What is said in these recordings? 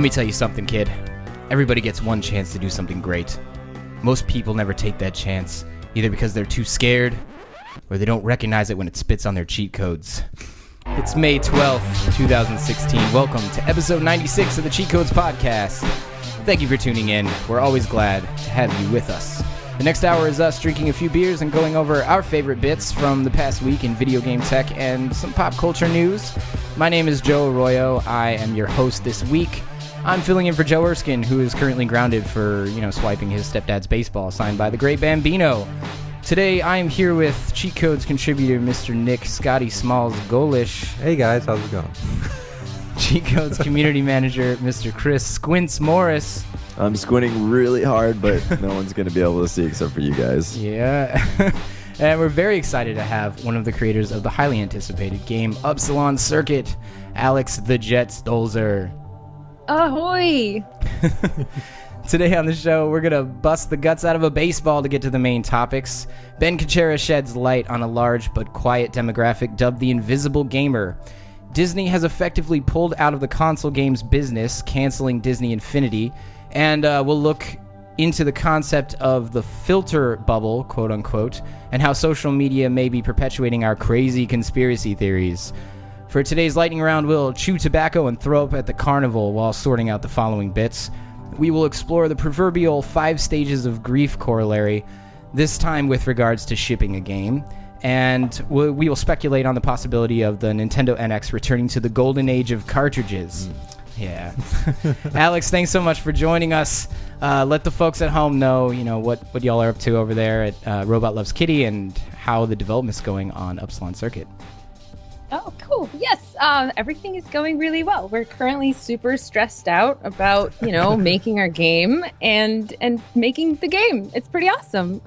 Let me tell you something, kid. Everybody gets one chance to do something great. Most people never take that chance, either because they're too scared or they don't recognize it when it spits on their cheat codes. It's May 12th, 2016. Welcome to episode 96 of the Cheat Codes Podcast. Thank you for tuning in. We're always glad to have you with us. The next hour is us drinking a few beers and going over our favorite bits from the past week in video game tech and some pop culture news. My name is Joe Arroyo. I am your host this week. I'm filling in for Joe Erskine, who is currently grounded for, swiping his stepdad's baseball signed by the great Bambino. Today, I am here with Cheat Codes contributor Mr. Nick Scotty Smalls Golish. Hey guys, how's it going? Cheat Codes community manager Mr. Chris Squints Morris. I'm squinting really hard, but no one's going to be able to see except for you guys. Yeah. And we're very excited to have one of the creators of the highly anticipated game Upsilon Circuit, Alex the Jet Stolzer. Ahoy! Today on the show, we're going to bust the guts out of a baseball to get to the main topics. Ben Kuchera sheds light on a large but quiet demographic dubbed the Invisible Gamer. Disney has effectively pulled out of the console games business, canceling Disney Infinity, and we'll look into the concept of the filter bubble, quote-unquote, and how social media may be perpetuating our crazy conspiracy theories. For today's lightning round, we'll chew tobacco and throw up at the carnival while sorting out the following bits. We will explore the proverbial 5 stages of grief corollary, this time with regards to shipping a game. And we will speculate on the possibility of the Nintendo NX returning to the golden age of cartridges. Yeah. Alex, thanks so much for joining us. Let the folks at home know, what y'all are up to over there at Robot Loves Kitty and how the development's going on Upsilon Circuit. Oh, cool. Yes, everything is going really well. We're currently super stressed out about, making our game and making the game. It's pretty awesome.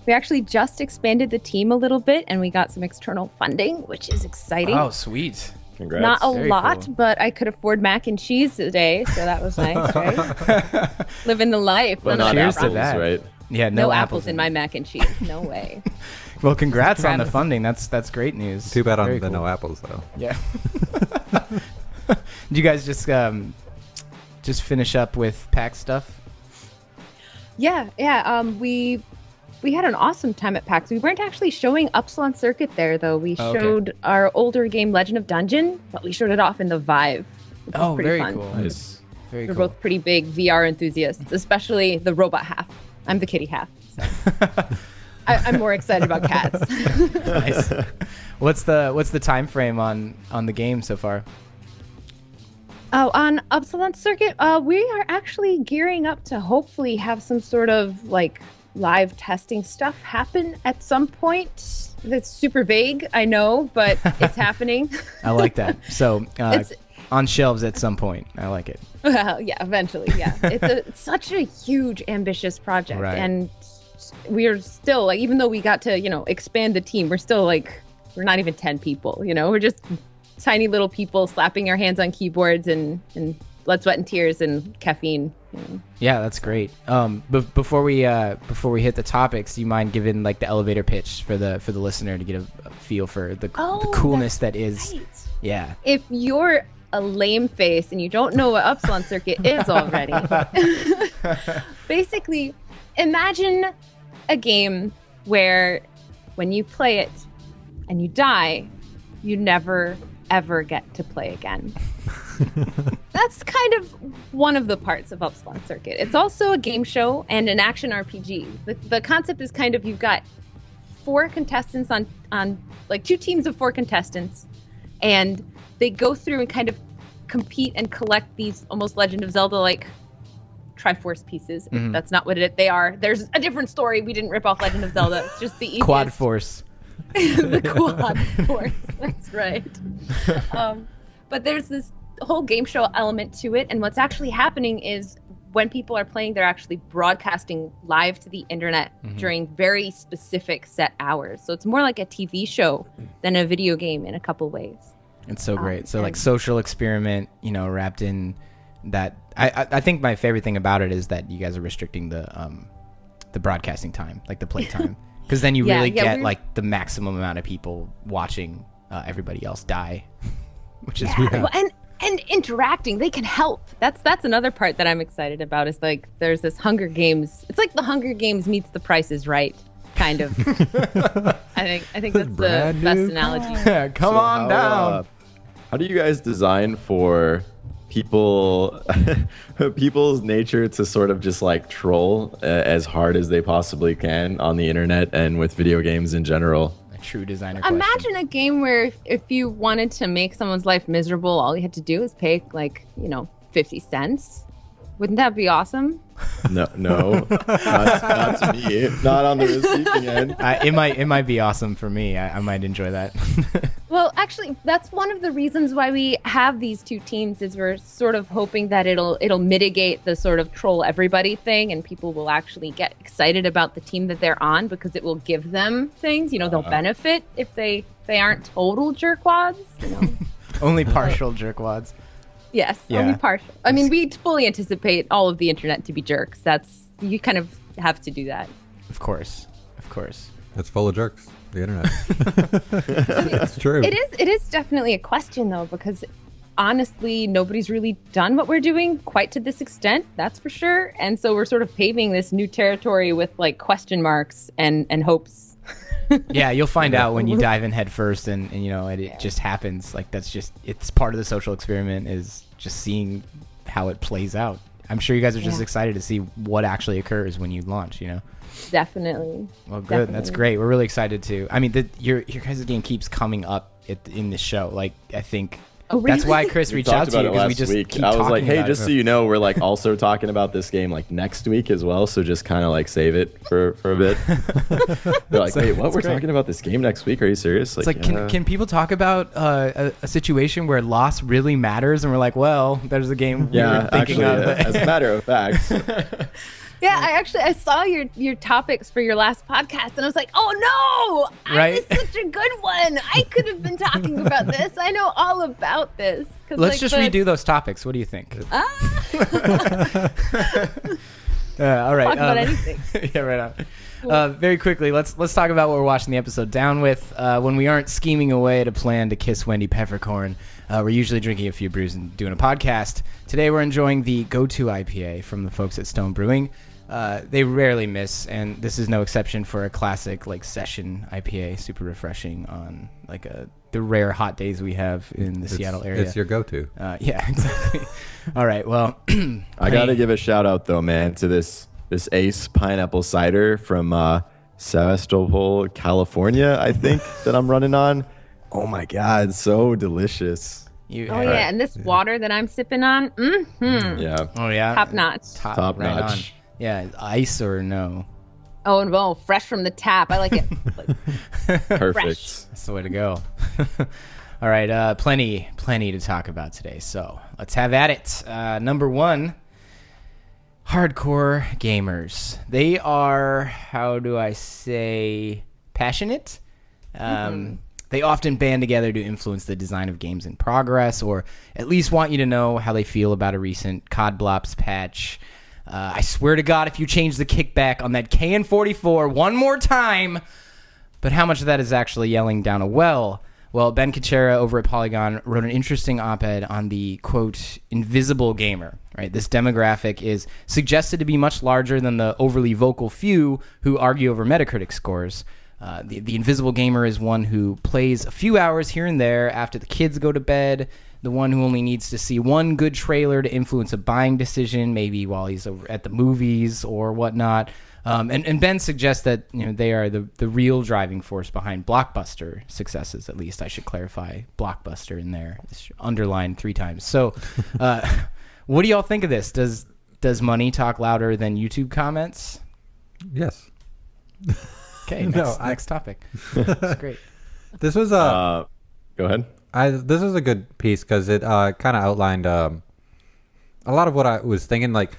We actually just expanded the team a little bit, and we got some external funding, which is exciting. Oh, sweet. Congrats. Not a Very lot, cool. but I could afford mac and cheese today, so that was nice, right? Living the life. Well, None not of Cheers to apples, that. right? Yeah, No apples in my mac and cheese. No way. Well, congrats on the funding. That's great news. Too bad on Very the cool. no apples though. Yeah. Did you guys just finish up with PAX stuff? Yeah. We had an awesome time at PAX. We weren't actually showing Upsilon Circuit there, though. We Oh, okay. showed our older game, Legend of Dungeon, but we showed it off in the Vive. Which was pretty very fun. cool. Nice. Very We're cool. both pretty big VR enthusiasts, especially the robot half. I'm the kitty half. So. I'm more excited about cats. Nice. What's the time frame on the game so far? Oh, on Upsilon Circuit, we are actually gearing up to hopefully have some sort of live testing stuff happen at some point. That's super vague, I know, but it's happening. I like that. So It's- on shelves at some point. I like it. Well, yeah, eventually, yeah. It's such a huge, ambitious project, Right. and we are still even though we got to expand the team, we're still we're not even 10 people. We're just tiny little people slapping our hands on keyboards and blood, sweat, and tears and caffeine. Yeah, that's great. Before we hit the topics, do you mind giving the elevator pitch for the listener to get a feel for the coolness that is? Right. Yeah. If you're a lame face and you don't know what Upsilon Circuit is already, basically, imagine a game where when you play it and you die, you never, ever get to play again. That's kind of one of the parts of Upsilon Circuit. It's also a game show and an action RPG. The concept is kind of you've got 4 contestants on 2 teams of 4 contestants, and they go through and kind of compete and collect these almost Legend of Zelda-like Triforce pieces. Mhm. That's not what they are. There's a different story. We didn't rip off Legend of Zelda. It's just the easiest. Quad Force. The Quad Force. That's right. But there's this whole game show element to it, and what's actually happening is when people are playing, they're actually broadcasting live to the internet during very specific set hours. So it's more like a TV show than a video game in a couple ways. It's so great. So and- social experiment, wrapped in that. I think my favorite thing about it is that you guys are restricting the broadcasting time, the play time, because then you really get the maximum amount of people watching everybody else die, which is Well, and interacting. They can help. That's another part that I'm excited about. Is like there's this Hunger Games. It's like the Hunger Games meets The Price is Right, kind of. I think that's the best analogy. Come on down. How do you guys design for people's nature to sort of just like troll as hard as they possibly can on the internet and with video games in general? A true designer question. Imagine a game where if you wanted to make someone's life miserable, all you had to do is pay 50 cents. Wouldn't that be awesome? No, not to me. Not on the receiving end. It might be awesome for me. I might enjoy that. Well, actually, that's one of the reasons why we have these two teams. Is we're sort of hoping that it'll mitigate the sort of troll everybody thing, and people will actually get excited about the team that they're on because it will give them things. They'll benefit if they aren't total jerkwads. Only partial jerkwads. Yes, only partial. I mean, we fully anticipate all of the internet to be jerks. You kind of have to do that. Of course. It's full of jerks. The internet. It's true. It is definitely a question though, because honestly, nobody's really done what we're doing quite to this extent. That's for sure. And so we're sort of paving this new territory with like question marks and hopes. Yeah, you'll find out when you dive in head first, and it just happens. Like it's part of the social experiment is just seeing how it plays out. I'm sure you guys are just excited to see what actually occurs when you launch. Definitely. Well, good. Definitely. That's great. We're really excited to. I mean, your guys' game keeps coming up in the show. Like I think. Oh, really? That's why Chris reached out to you because we just keep I was like, hey, just it. so you know, we're like also talking about this game like next week as well. So just kind of like save it for a bit. They're like, wait, what? We're talking about this game next week? Are you serious? It's like can people talk about a situation where loss really matters? And we're like, well, there's a game we were thinking of. As a matter of fact. Yeah, I saw your topics for your last podcast, and I was like, oh no, I missed such a good one. I could have been talking about this. I know all about this. Let's just redo those topics. What do you think? All right. Talk about anything. Yeah, right on. Cool. Very quickly, let's talk about what we're watching the episode down with. When we aren't scheming away at a plan to kiss Wendy Peppercorn, we're usually drinking a few brews and doing a podcast. Today we're enjoying the Go-To IPA from the folks at Stone Brewing. They rarely miss, and this is no exception for a classic like session IPA, super refreshing on like the rare hot days we have in the Seattle area. It's your go-to. Yeah, exactly. All right, well, I gotta give a shout out though, man, to this Ace pineapple cider from Sevastopol, California, I think that I'm running on. Oh my God, so delicious. Yeah, and this water that I'm sipping on, yeah. Oh yeah, top notch. Top notch. On. Yeah, ice or no? Oh, no, fresh from the tap. I like it. Perfect. Fresh. That's the way to go. All right, plenty to talk about today. So let's have at it. Number one, hardcore gamers. They are, how do I say, passionate. They often band together to influence the design of games in progress, or at least want you to know how they feel about a recent COD Blops patch. I swear to God, if you change the kickback on that KN44 one more time. But how much of that is actually yelling down a well? Well, Ben Kuchera over at Polygon wrote an interesting op-ed on the, quote, invisible gamer. Right? This demographic is suggested to be much larger than the overly vocal few who argue over Metacritic scores. The invisible gamer is one who plays a few hours here and there after the kids go to bed, the one who only needs to see one good trailer to influence a buying decision, maybe while he's over at the movies or whatnot. And Ben suggests that they are the real driving force behind Blockbuster successes. At least I should clarify Blockbuster in there. It's underlined 3 times. So, what do y'all think of this? Does money talk louder than YouTube comments? Yes. Okay. Next topic. That's great. This was go ahead. This was a good piece because it kind of outlined a lot of what I was thinking. Like,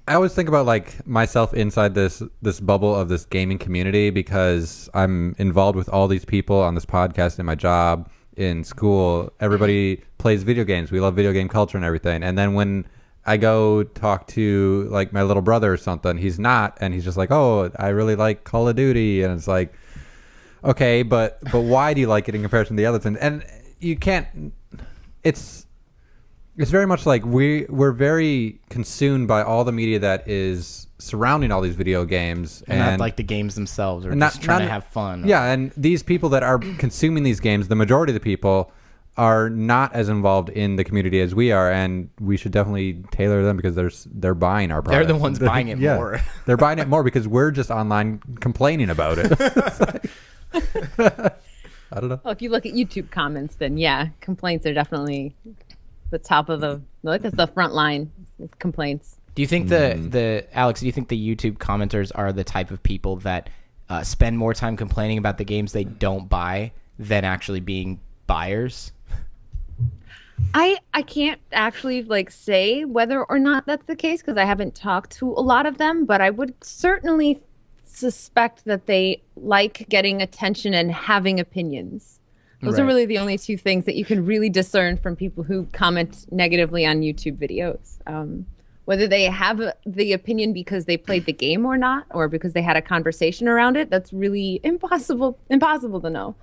I always think about like myself inside this bubble of this gaming community because I'm involved with all these people on this podcast, in my job, in school. Everybody plays video games. We love video game culture and everything. And then when I go talk to like my little brother or something, he's not, and he's just like, oh, I really like Call of Duty, and it's like, okay, but why do you like it in comparison to the other things? And you can't. It's very much like we're very consumed by all the media that is surrounding all these video games, And not like the games themselves, or and just trying to have fun. Yeah, and these people that are consuming these games, the majority of the people are not as involved in the community as we are, and we should definitely tailor them because they're buying our product. They're the ones buying it more. They're buying it more because we're just online complaining about it. I don't know. Well, if you look at YouTube comments, then yeah, complaints are definitely the top of the that's the front line with complaints. Do you think the Alex? Do you think the YouTube commenters are the type of people that spend more time complaining about the games they don't buy than actually being buyers? I can't actually like say whether or not that's the case because I haven't talked to a lot of them, but I would certainly suspect that they like getting attention and having opinions. Those are Right. really the only two things that you can really discern from people who comment negatively on YouTube videos. Whether they have the opinion because they played the game or not, or because they had a conversation around it, that's really impossible to know.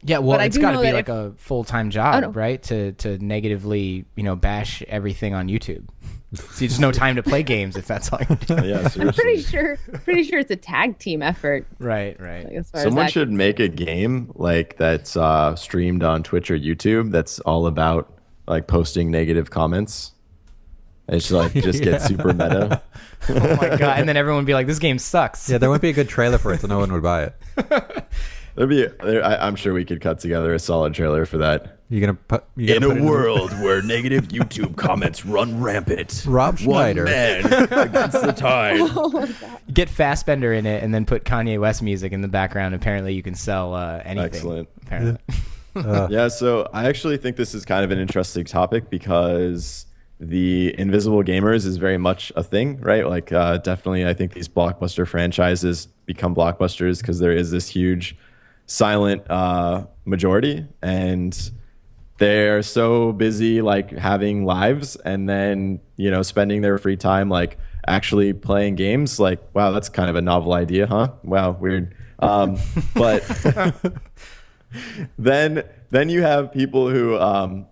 Yeah, well, But I it's do got to know be that like a full-time job, right? To negatively, bash everything on YouTube. So you just no time to play games if that's all you do. Yeah, seriously. Pretty sure it's a tag team effort. Right. Like, as far as Someone that should make a game like that's streamed on Twitch or YouTube that's all about like posting negative comments. It's like just get super meta. Oh my god! And then everyone would be like, "This game sucks." Yeah, there wouldn't be a good trailer for it, so no one would buy it. I'm sure we could cut together a solid trailer for that. You're gonna put In a world where negative YouTube comments run rampant, Rob Schneider. one man against the tide. Get Fassbender in it, and then put Kanye West music in the background. Apparently, you can sell anything. Excellent. Apparently. Yeah, so I actually think this is kind of an interesting topic because the invisible gamers is very much a thing, right? Like, definitely, I think these blockbuster franchises become blockbusters because there is this huge silent majority, and they're so busy like having lives and then spending their free time like actually playing games. Like, wow, that's kind of a novel idea, huh? Wow, weird. But then you have people who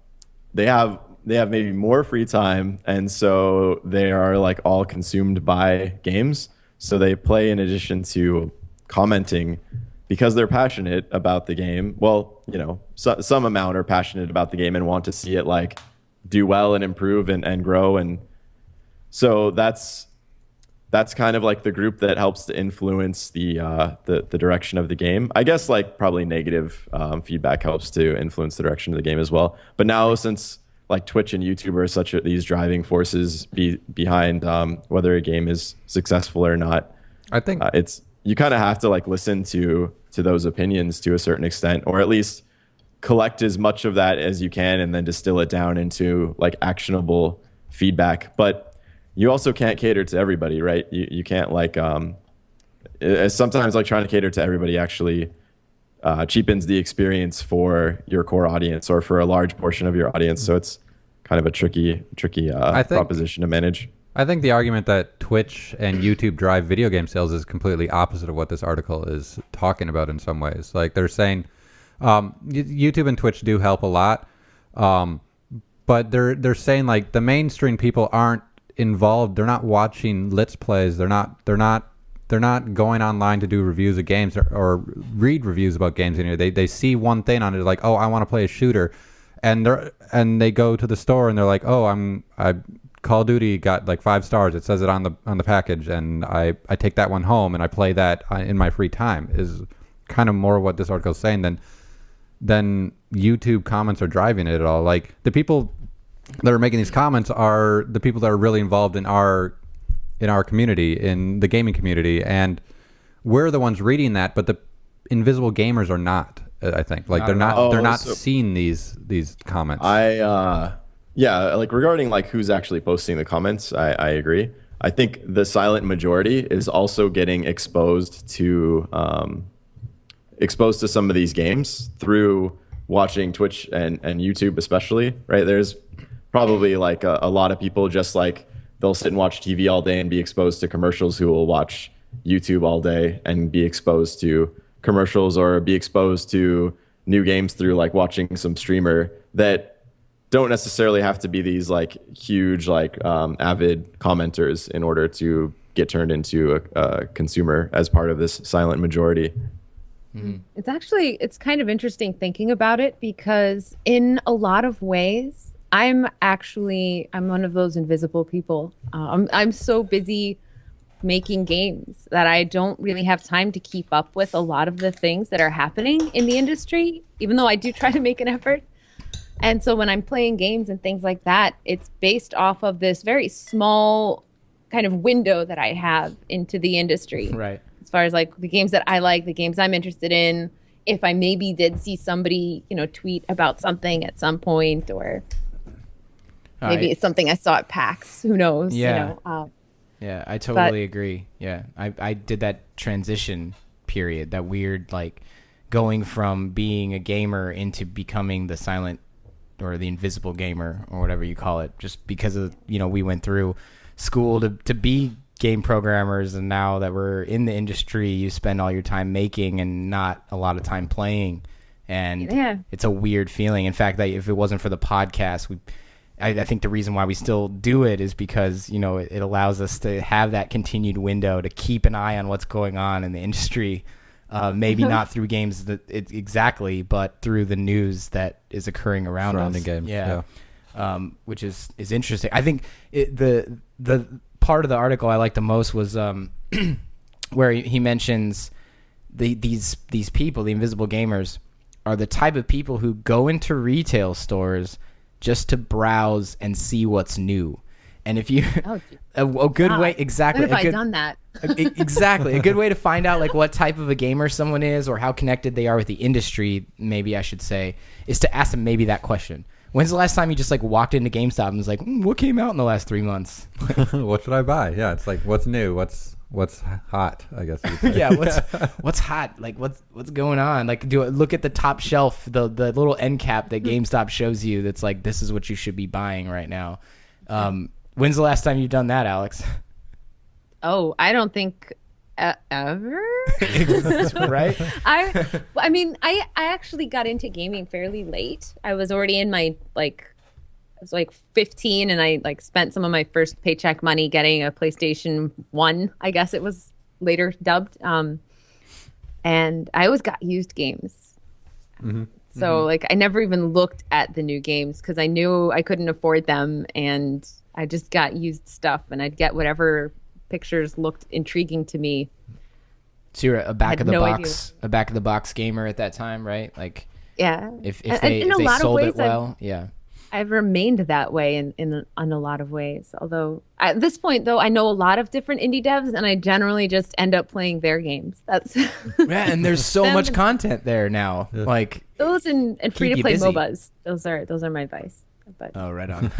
they have maybe more free time, and so they are like all consumed by games. So they play in addition to commenting because they're passionate about the game. Well, some amount are passionate about the game and want to see it like do well and improve and grow. And so that's kind of like the group that helps to influence the direction of the game. I guess like probably negative feedback helps to influence the direction of the game as well. But now since like Twitch and YouTube are such these driving forces behind whether a game is successful or not, I think you kind of have to like listen to those opinions to a certain extent, or at least collect as much of that as you can and then distill it down into like actionable feedback. But you also can't cater to everybody, right? You can't like sometimes like trying to cater to everybody actually cheapens the experience for your core audience or for a large portion of your audience. So it's kind of a tricky proposition to manage. I think the argument that Twitch and YouTube drive video game sales is completely opposite of what this article is talking about in some ways. Like they're saying YouTube and Twitch do help a lot, but they're saying like the mainstream people aren't involved. They're not watching Let's Plays. They're not going online to do reviews of games or read reviews about games anymore. They see one thing on it like, oh, I want to play a shooter, and they go to the store and they're like, oh, I Call of Duty got like 5 stars. It says it on the package, and I take that one home and I play that in my free time. Is kind of more what this article is saying than YouTube comments are driving it at all. Like the people that are making these comments are the people that are really involved in our community, in the gaming community, and we're the ones reading that, but the invisible gamers are not. I think like they're not seeing these comments. Yeah, like regarding like who's actually posting the comments, I agree. I think the silent majority is also getting exposed to some of these games through watching Twitch and YouTube especially, right? There's probably like a lot of people just like they'll sit and watch TV all day and be exposed to commercials who will watch YouTube all day and be exposed to commercials or be exposed to new games through like watching some streamer that don't necessarily have to be these like huge like avid commenters in order to get turned into a consumer as part of this silent majority. It's kind of interesting thinking about it, because in a lot of ways, I'm one of those invisible people. I'm so busy making games that I don't really have time to keep up with a lot of the things that are happening in the industry, even though I do try to make an effort. And so when I'm playing games and things like that, it's based off of this very small kind of window that I have into the industry. Right. As far as like the games that I like, the games I'm interested in, if I maybe did see somebody, tweet about something at some point, or maybe it's something I saw at PAX, who knows? Yeah. Yeah, I totally agree. Yeah, I did that transition period, that weird like going from being a gamer into becoming the silent or the invisible gamer or whatever you call it, just because of, we went through school to be game programmers, and now that we're in the industry, you spend all your time making and not a lot of time playing, and it's a weird feeling. In fact, that if it wasn't for the podcast, I think the reason why we still do it is because, it allows us to have that continued window to keep an eye on what's going on in the industry. Maybe not through games exactly, but through the news that is occurring around Surrounding us. games. Yeah. Which is interesting. I think the part of the article I liked the most was where he mentions these people, the invisible gamers, are the type of people who go into retail stores just to browse and see what's new. And if you a good way, exactly. When have I done that? Exactly. A good way to find out like what type of a gamer someone is or how connected they are with the industry, maybe I should say, is to ask them maybe that question. When's the last time you just like walked into GameStop and was like, what came out in the last 3 months? What should I buy? Yeah, it's like, what's new? What's hot, I guess you'd say. Yeah, what's hot? Like what's going on? Like look at the top shelf, the little end cap that GameStop shows you that's like, this is what you should be buying right now. When's the last time you've done that, Alex? Oh, I don't think ever. Right? I mean, I actually got into gaming fairly late. I was already in my I was like 15, and I like spent some of my first paycheck money getting a PlayStation 1, I guess it was later dubbed. And I always got used games. Mm-hmm. So like I never even looked at the new games because I knew I couldn't afford them, and I just got used stuff, and I'd get whatever pictures looked intriguing to me. So you're a back of the box gamer at that time, right? Like, yeah. If they sold it well, yeah. I've remained that way in a lot of ways. Although at this point, though, I know a lot of different indie devs, and I generally just end up playing their games. That's yeah, and there's so much content there now. Yeah. Like those and free to play MOBAs. Those are my vice. But oh, right on.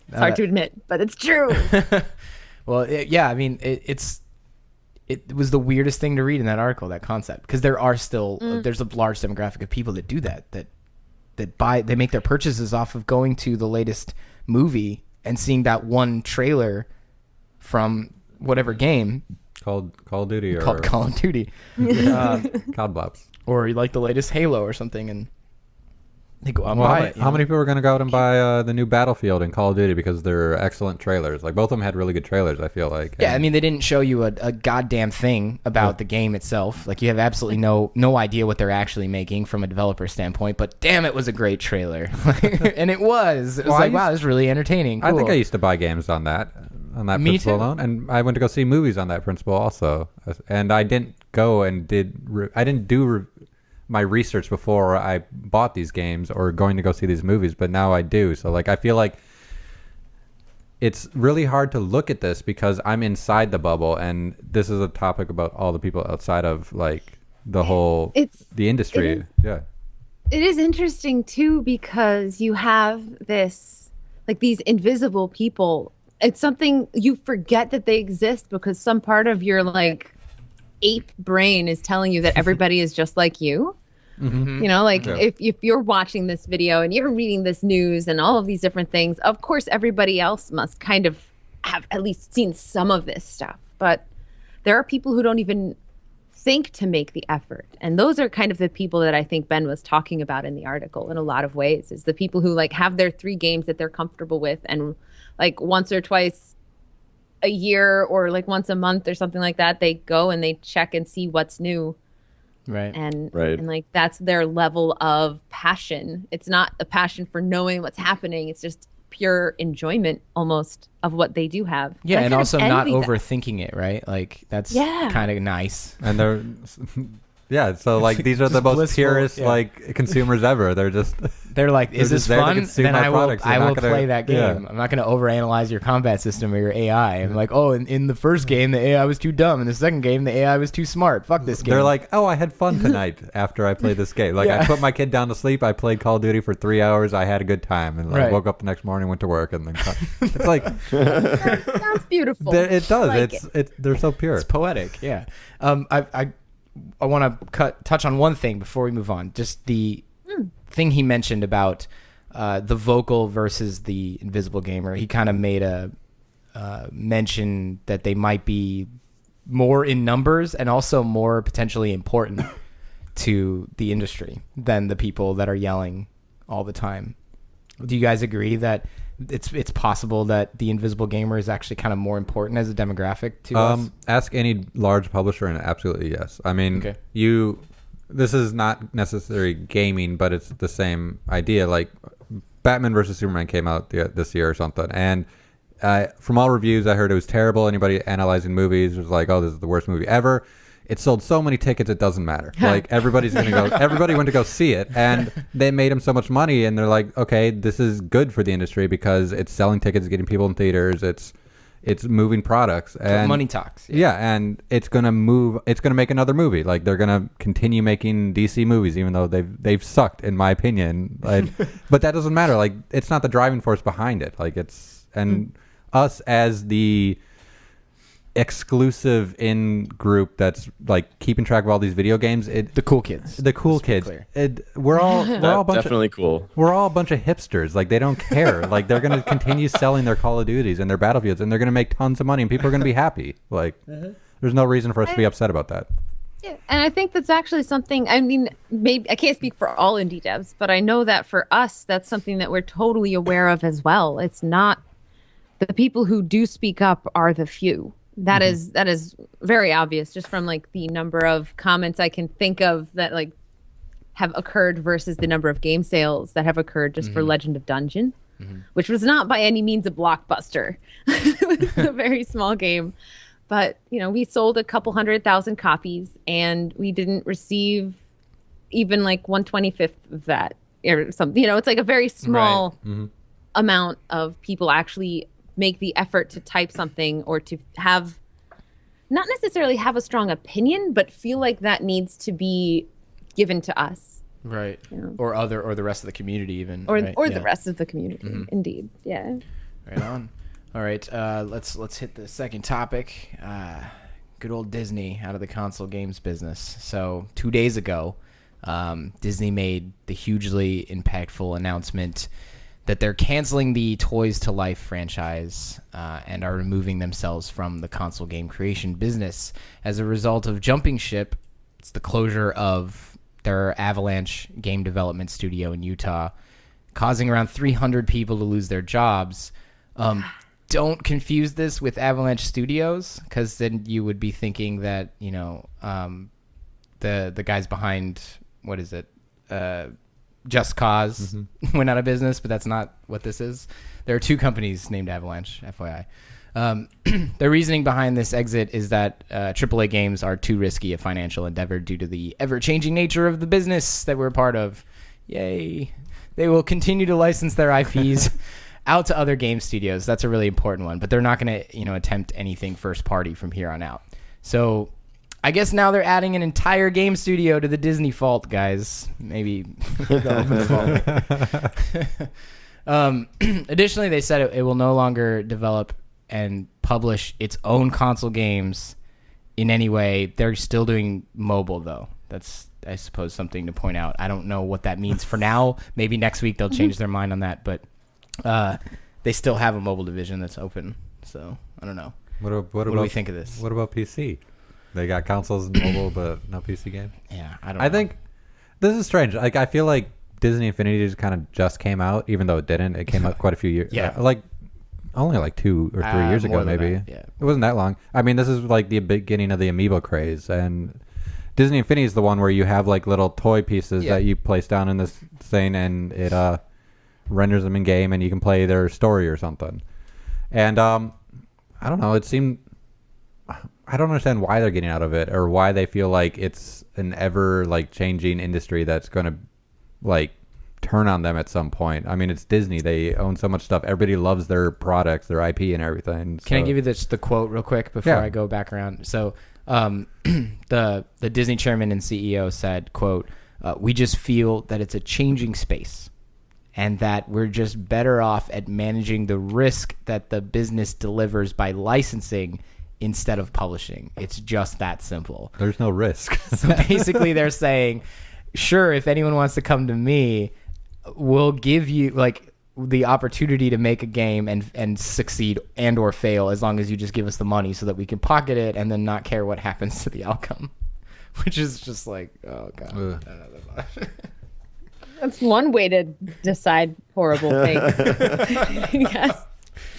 It's hard to admit, but it's true. Well, yeah, I mean, it was the weirdest thing to read in that article, that concept, because there are still there's a large demographic of people that do that they make their purchases off of going to the latest movie and seeing that one trailer from whatever game called Call of Duty or called Call of Duty, COD Blobs, or like the latest Halo or something, and they go out and buy it. How many people are going to go out and buy the new Battlefield and Call of Duty because they're excellent trailers? Like both of them had really good trailers, I feel like. Yeah, I mean, they didn't show you a goddamn thing about the game itself. Like you have absolutely no idea what they're actually making from a developer standpoint. But damn, it was a great trailer, and it was. It was wow, this is really entertaining. Cool. I think I used to buy games on that principle alone, and I went to go see movies on that principle also. And I didn't go and I didn't do my research before I bought these games or going to go see these movies, but now I do. So like I feel like it's really hard to look at this because I'm inside the bubble, and this is a topic about all the people outside of like the industry. Yeah. It is interesting too because you have these invisible people. It's something you forget that they exist because some part of your like ape brain is telling you that everybody is just like you. Mm-hmm. If you're watching this video and you're reading this news and all of these different things, of course everybody else must kind of have at least seen some of this stuff, but there are people who don't even think to make the effort. And those are kind of the people that I think Ben was talking about in the article in a lot of ways, is the people who like have their 3 games that they're comfortable with, and like once or twice a year or like once a month or something like that, they go and they check and see what's new. Right. And Right. and like that's their level of passion. It's not a passion for knowing what's happening. It's just pure enjoyment almost of what they do have. Yeah, I and kind of also not envy that. overthinking it, right? Like that's Yeah. kind of nice. And they're yeah, so like these are the Just most blissful, purest yeah. like consumers ever. They're just They're like, They're is this just there to fun? consume Then our I will products. They're I not will gonna- play that game. yeah. I'm not going to overanalyze your combat system or your AI. I'm like, oh, in the first game the AI was too dumb. In the second game the AI was too smart. Fuck this game. they're like, oh, I had fun tonight after I played this game. Like Yeah. I put my kid down to sleep. I played Call of Duty for 3 hours. I had a good time, and like, Right. woke up the next morning, went to work, and then it's like Sounds beautiful. it does. Like It's they're so pure. It's poetic, yeah. I want to touch on one thing before we move on. Just the thing he mentioned about the vocal versus the invisible gamer. He kind of made a mention that they might be more in numbers and also more potentially important to the industry than the people that are yelling all the time. Do you guys agree that it's possible that the invisible gamer is actually kind of more important as a demographic to us? Ask any large publisher, and absolutely yes. I mean, Okay. This is not necessarily gaming, but it's the same idea. Like Batman versus Superman came out this year or something, and from all reviews I heard it was terrible. Anybody analyzing movies was like, "Oh, this is the worst movie ever." It sold so many tickets, it doesn't matter. Like everybody's gonna go. Everybody went to go see it, and they made them so much money. And they're like, okay, this is good for the industry because it's selling tickets, getting people in theaters. It's moving products, and Money talks. yeah, and it's gonna move. It's gonna make another movie. Like they're gonna continue making DC movies, even though they've sucked, in my opinion. Like, but that doesn't matter. Like it's not the driving force behind it. Like it's us as the exclusive in group that's like keeping track of all these video games. The cool kids. The cool Let's be kids. clear. We're all a bunch of Definitely cool. we're all a bunch of hipsters. Like they don't care. Like they're gonna continue selling their Call of Duties and their Battlefields, and they're gonna make tons of money, and people are gonna be happy. Like there's no reason for us to be upset about that. Yeah, and I think that's actually something, I mean, maybe I can't speak for all indie devs, but I know that for us, that's something that we're totally aware of as well. It's not the people who do speak up are the few. That is very obvious just from like the number of comments I can think of that like have occurred versus the number of game sales that have occurred just for Legend of Dungeon, which was not by any means a blockbuster. It was a very small game. But, you know, we sold a couple 100,000 copies and we didn't receive even like 1/25th of that or something. You know, it's like a very small amount of people actually make the effort to type something or to have, not necessarily have a strong opinion, but feel like that needs to be given to us. Right. Yeah. Or the rest of the community even. Or, right? or Yeah. the rest of the community. Indeed. Yeah. Right on. All right, let's hit the second topic. Good old Disney out of the console games business. So 2 days ago, Disney made the hugely impactful announcement that they're canceling the Toys to Life franchise and are removing themselves from the console game creation business as a result of jumping ship. It's the closure of their Avalanche game development studio in Utah, causing around 300 people to lose their jobs. Don't confuse this with Avalanche Studios, because then you would be thinking that, you know, the guys behind, what is it, Just Cause went out of business, but that's not what this is. There are two companies named Avalanche, FYI. The reasoning behind this exit is that AAA games are too risky a financial endeavor due to the ever-changing nature of the business that we're a part of. Yay. They will continue to license their IPs out to other game studios. That's a really important one, but they're not going to, you know, attempt anything first party from here on out. So I guess now they're adding an entire game studio to the Disney vault, guys. Maybe. Additionally, they said it will no longer develop and publish its own console games in any way. They're still doing mobile, though. That's, I suppose, something to point out. I don't know what that means for now. Maybe next week they'll change their mind on that, but they still have a mobile division that's open. So I don't know. What What do we think of this? What about PC? They got consoles and mobile, but no PC games. Yeah, I don't. I think this is strange. Like, I feel like Disney Infinity just kind of just came out, even though it didn't. It came out quite a few years. Yeah. Like only like 2 or 3 years more ago, than maybe. that, yeah. It wasn't that long. I mean, this is like the beginning of the amiibo craze, and Disney Infinity is the one where you have like little toy pieces Yeah. that you place down in this thing, and it renders them in game, and you can play their story or something. And I don't know. It seemed. I don't understand why they're getting out of it, or why they feel like it's an ever like changing industry that's going to like turn on them at some point. I mean, it's Disney. They own so much stuff. Everybody loves their products, their IP, and everything. Can I So- give you the quote real quick before Yeah. I go back around? So, the Disney chairman and CEO said, "quote We just feel that it's a changing space, and that we're just better off at managing the risk that the business delivers by licensing instead of publishing. It's just that simple." There's no risk. So basically, they're saying, "Sure, if anyone wants to come to me, we'll give you like the opportunity to make a game and succeed and or fail as long as you just give us the money so that we can pocket it and then not care what happens to the outcome." Which is just like, oh god. Ugh. I don't know. That's one way to decide horrible things. Yes.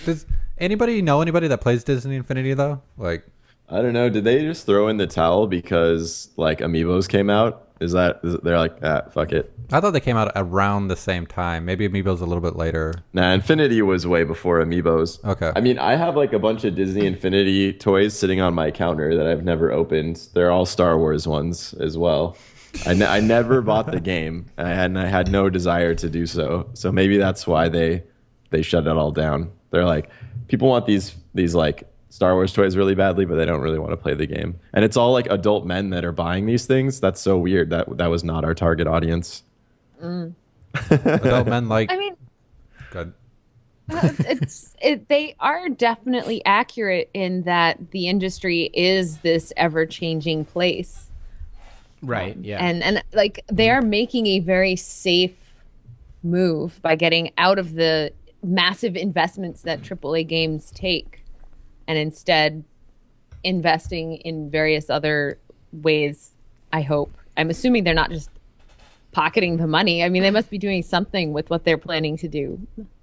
Does anybody know anybody that plays Disney Infinity though? Like, I don't know. Did they just throw in the towel because like Amiibos came out? They're like, fuck it. I thought they came out around the same time. Maybe Amiibo's a little bit later. Nah, Infinity was way before Amiibos. Okay. I mean, I have like a bunch of Disney Infinity toys sitting on my counter that I've never opened. They're all Star Wars ones as well. I never bought the game, and I had no desire to do so. So maybe that's why they shut it all down. They're like, people want these like Star Wars toys really badly, but they don't really want to play the game. And it's all like adult men that are buying these things. That's so weird. That was not our target audience. Adult men like. I mean, Good. they are definitely accurate in that the industry is this ever-changing place. Right, yeah. And like they are making a very safe move by getting out of the massive investments that AAA games take and instead investing in various other ways, I hope. I'm assuming they're not just pocketing the money. I mean, they must be doing something with what they're planning to do.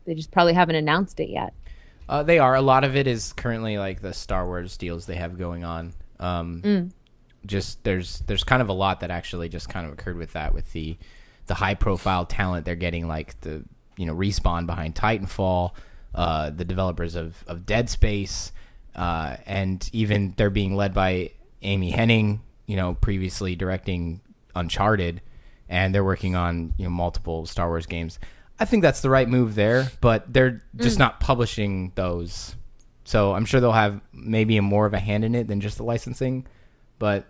They just probably haven't announced it yet. They are. A lot of it is currently like the Star Wars deals they have going on. Just there's kind of a lot that actually just kind of occurred with that, with the high profile talent they're getting, like the Respawn behind Titanfall, the developers of Dead Space, and even they're being led by Amy Hennig, previously directing Uncharted, and they're working on multiple Star Wars games. I think that's the right move there, but they're just not publishing those. So I'm sure they'll have maybe more of a hand in it than just the licensing. But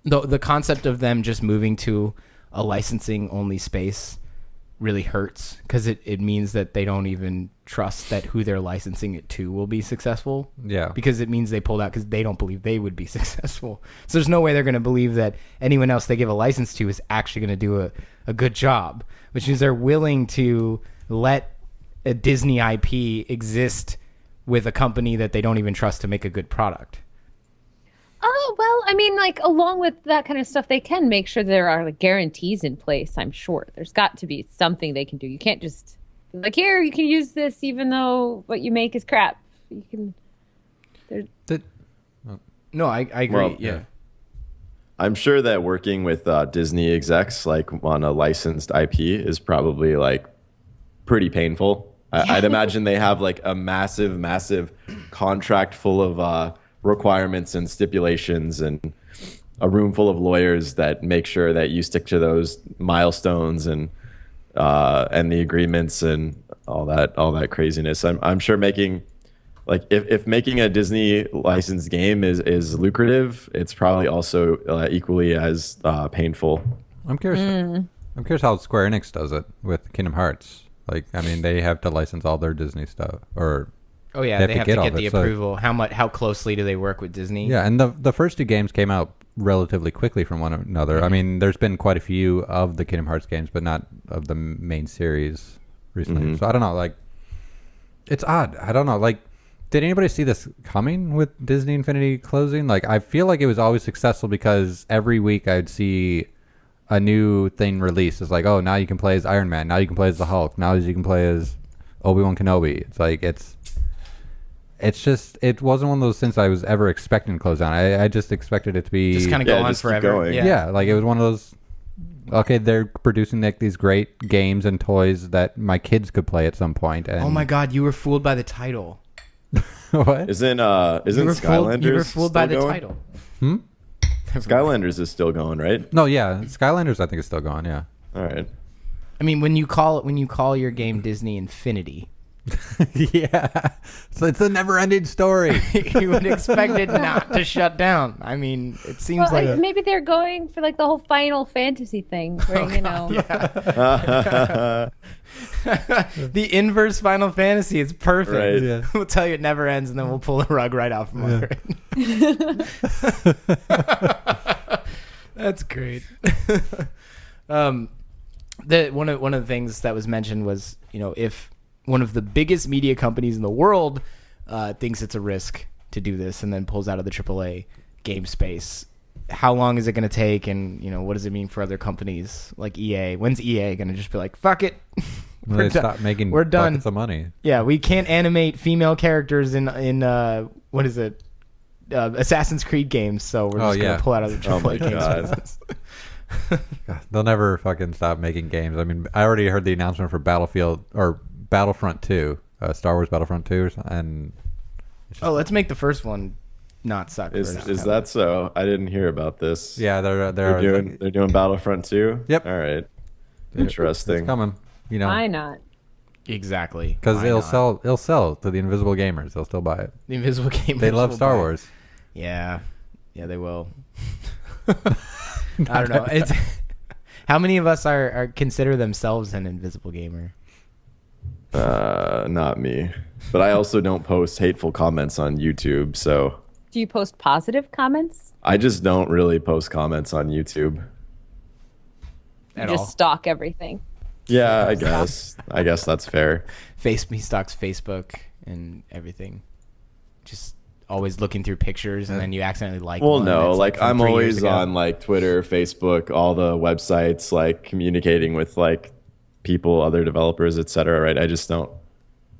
the concept of them just moving to a licensing only space really hurts, because it means that they don't even trust that who they're licensing it to will be successful. Yeah. Because it means they pulled out because they don't believe they would be successful. So there's no way they're going to believe that anyone else they give a license to is actually going to do a good job, which means they're willing to let a Disney IP exist with a company that they don't even trust to make a good product. Oh, well, I mean, like, along with that kind of stuff, they can make sure there are like guarantees in place, I'm sure. There's got to be something they can do. You can't just be like, here, you can use this even though what you make is crap. You can... No, I agree. Well, yeah. I'm sure that working with Disney execs like on a licensed IP is probably like pretty painful. I'd imagine they have like a massive contract full of requirements and stipulations, and a room full of lawyers that make sure that you stick to those milestones and the agreements and all that craziness. I'm sure making like if making a Disney licensed game is lucrative, it's probably also equally as painful. I'm curious. I'm curious how Square Enix does it with Kingdom Hearts. Like, I mean, they have to license all their Disney stuff, or Oh yeah, they have to all get of the it, so- approval. How closely do they work with Disney? Yeah, and the first two games came out relatively quickly from one another. I mean, there's been quite a few of the Kingdom Hearts games, but not of the main series recently. So I don't know. Like, it's odd. I don't know. Like, Did anybody see this coming with Disney Infinity closing? Like, I feel like it was always successful because every week I'd see a new thing released. It's like, oh, now you can play as Iron Man. Now you can play as the Hulk. Now you can play as Obi-Wan Kenobi. It's like, it's just, it wasn't one of those things I was ever expecting to close down. I just expected it to be Just kind of go on just keep forever. going. yeah, like it was one of those. Okay, they're producing like these great games and toys that my kids could play at some point. And Oh my God, you were fooled by the title. what? Isn't You Skylanders you were fooled by the still going? title. Skylanders is still going, right? No, yeah, Skylanders I think is still going. Yeah, All right. I mean, when you call your game Disney Infinity, yeah. So it's a never-ending story. you would expect it not to shut down. I mean, it seems Well, like maybe they're going for like the whole Final Fantasy thing, where you know. the inverse Final Fantasy. It's perfect. Right. Yeah. We'll tell you it never ends, and then we'll pull the rug right out from under it. That's great. One of the things that was mentioned was, if one of the biggest media companies in the world thinks it's a risk to do this and then pulls out of the AAA game space, how long is it going to take, and what does it mean for other companies like EA? When's EA going to just be like, fuck it? They stop making We're done. buckets of money. Yeah, we can't animate female characters in what is it? Assassin's Creed games, so we're just going to pull out of the AAA Oh my games God. business. God, they'll never fucking stop making games. I mean, I already heard the announcement for Battlefront 2, Star Wars Battlefront 2 or something. And Oh, let's make the first one not suck. Is first. that so? I didn't hear about this. yeah, They're doing Battlefront 2? Yep. All right. it's Interesting. coming. Why not? Exactly. Because Why not? it'll sell to the invisible gamers. They'll still buy it. The Invisible Gamers. They love will Star buy it. Wars. Yeah, they will. I don't know. It's how many of us are consider themselves an invisible gamer? Not me. But I also don't post hateful comments on YouTube, so Do you post positive comments? I just don't really post comments on YouTube. You At just all. stalk everything. Yeah, I guess that's fair. He stalks Facebook and everything. Just always looking through pictures, and then you accidentally like. Well, one no, that's, like from I'm 3 years always ago. on like Twitter, Facebook, all the websites, like communicating with like people, other developers, etc. Right? I just don't.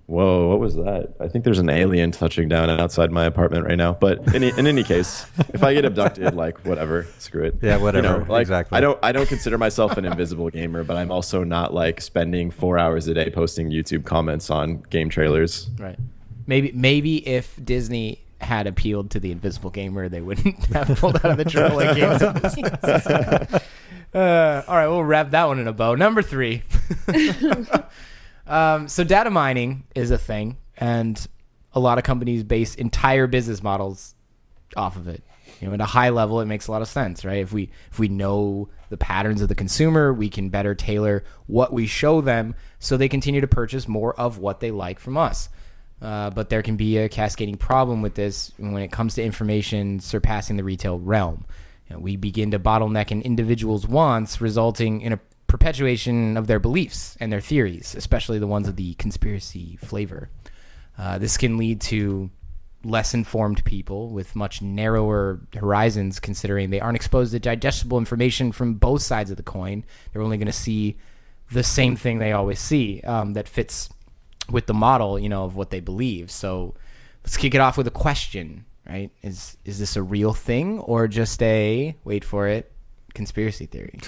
Whoa, what was that? I think there's an alien touching down outside my apartment right now. But in any case, if I get abducted, like whatever, screw it. Yeah, whatever. Like, Exactly. I don't consider myself an invisible gamer, but I'm also not like spending 4 hours a day posting YouTube comments on game trailers. Right. Maybe if Disney had appealed to the invisible gamer, they wouldn't have pulled out of the AAA games. All right, we'll wrap that one in a bow. Number 3. So data mining is a thing, and a lot of companies base entire business models off of it. At a high level, it makes a lot of sense, right? If we know the patterns of the consumer, we can better tailor what we show them so they continue to purchase more of what they like from us. But there can be a cascading problem with this when it comes to information surpassing the retail realm. We begin to bottleneck an individual's wants, resulting in a perpetuation of their beliefs and their theories, especially the ones of the conspiracy flavor. This can lead to less informed people with much narrower horizons, considering they aren't exposed to digestible information from both sides of the coin. They're only going to see the same thing they always see that fits with the model, of what they believe. So let's kick it off with a question, right? Is this a real thing or just a, wait for it, conspiracy theory?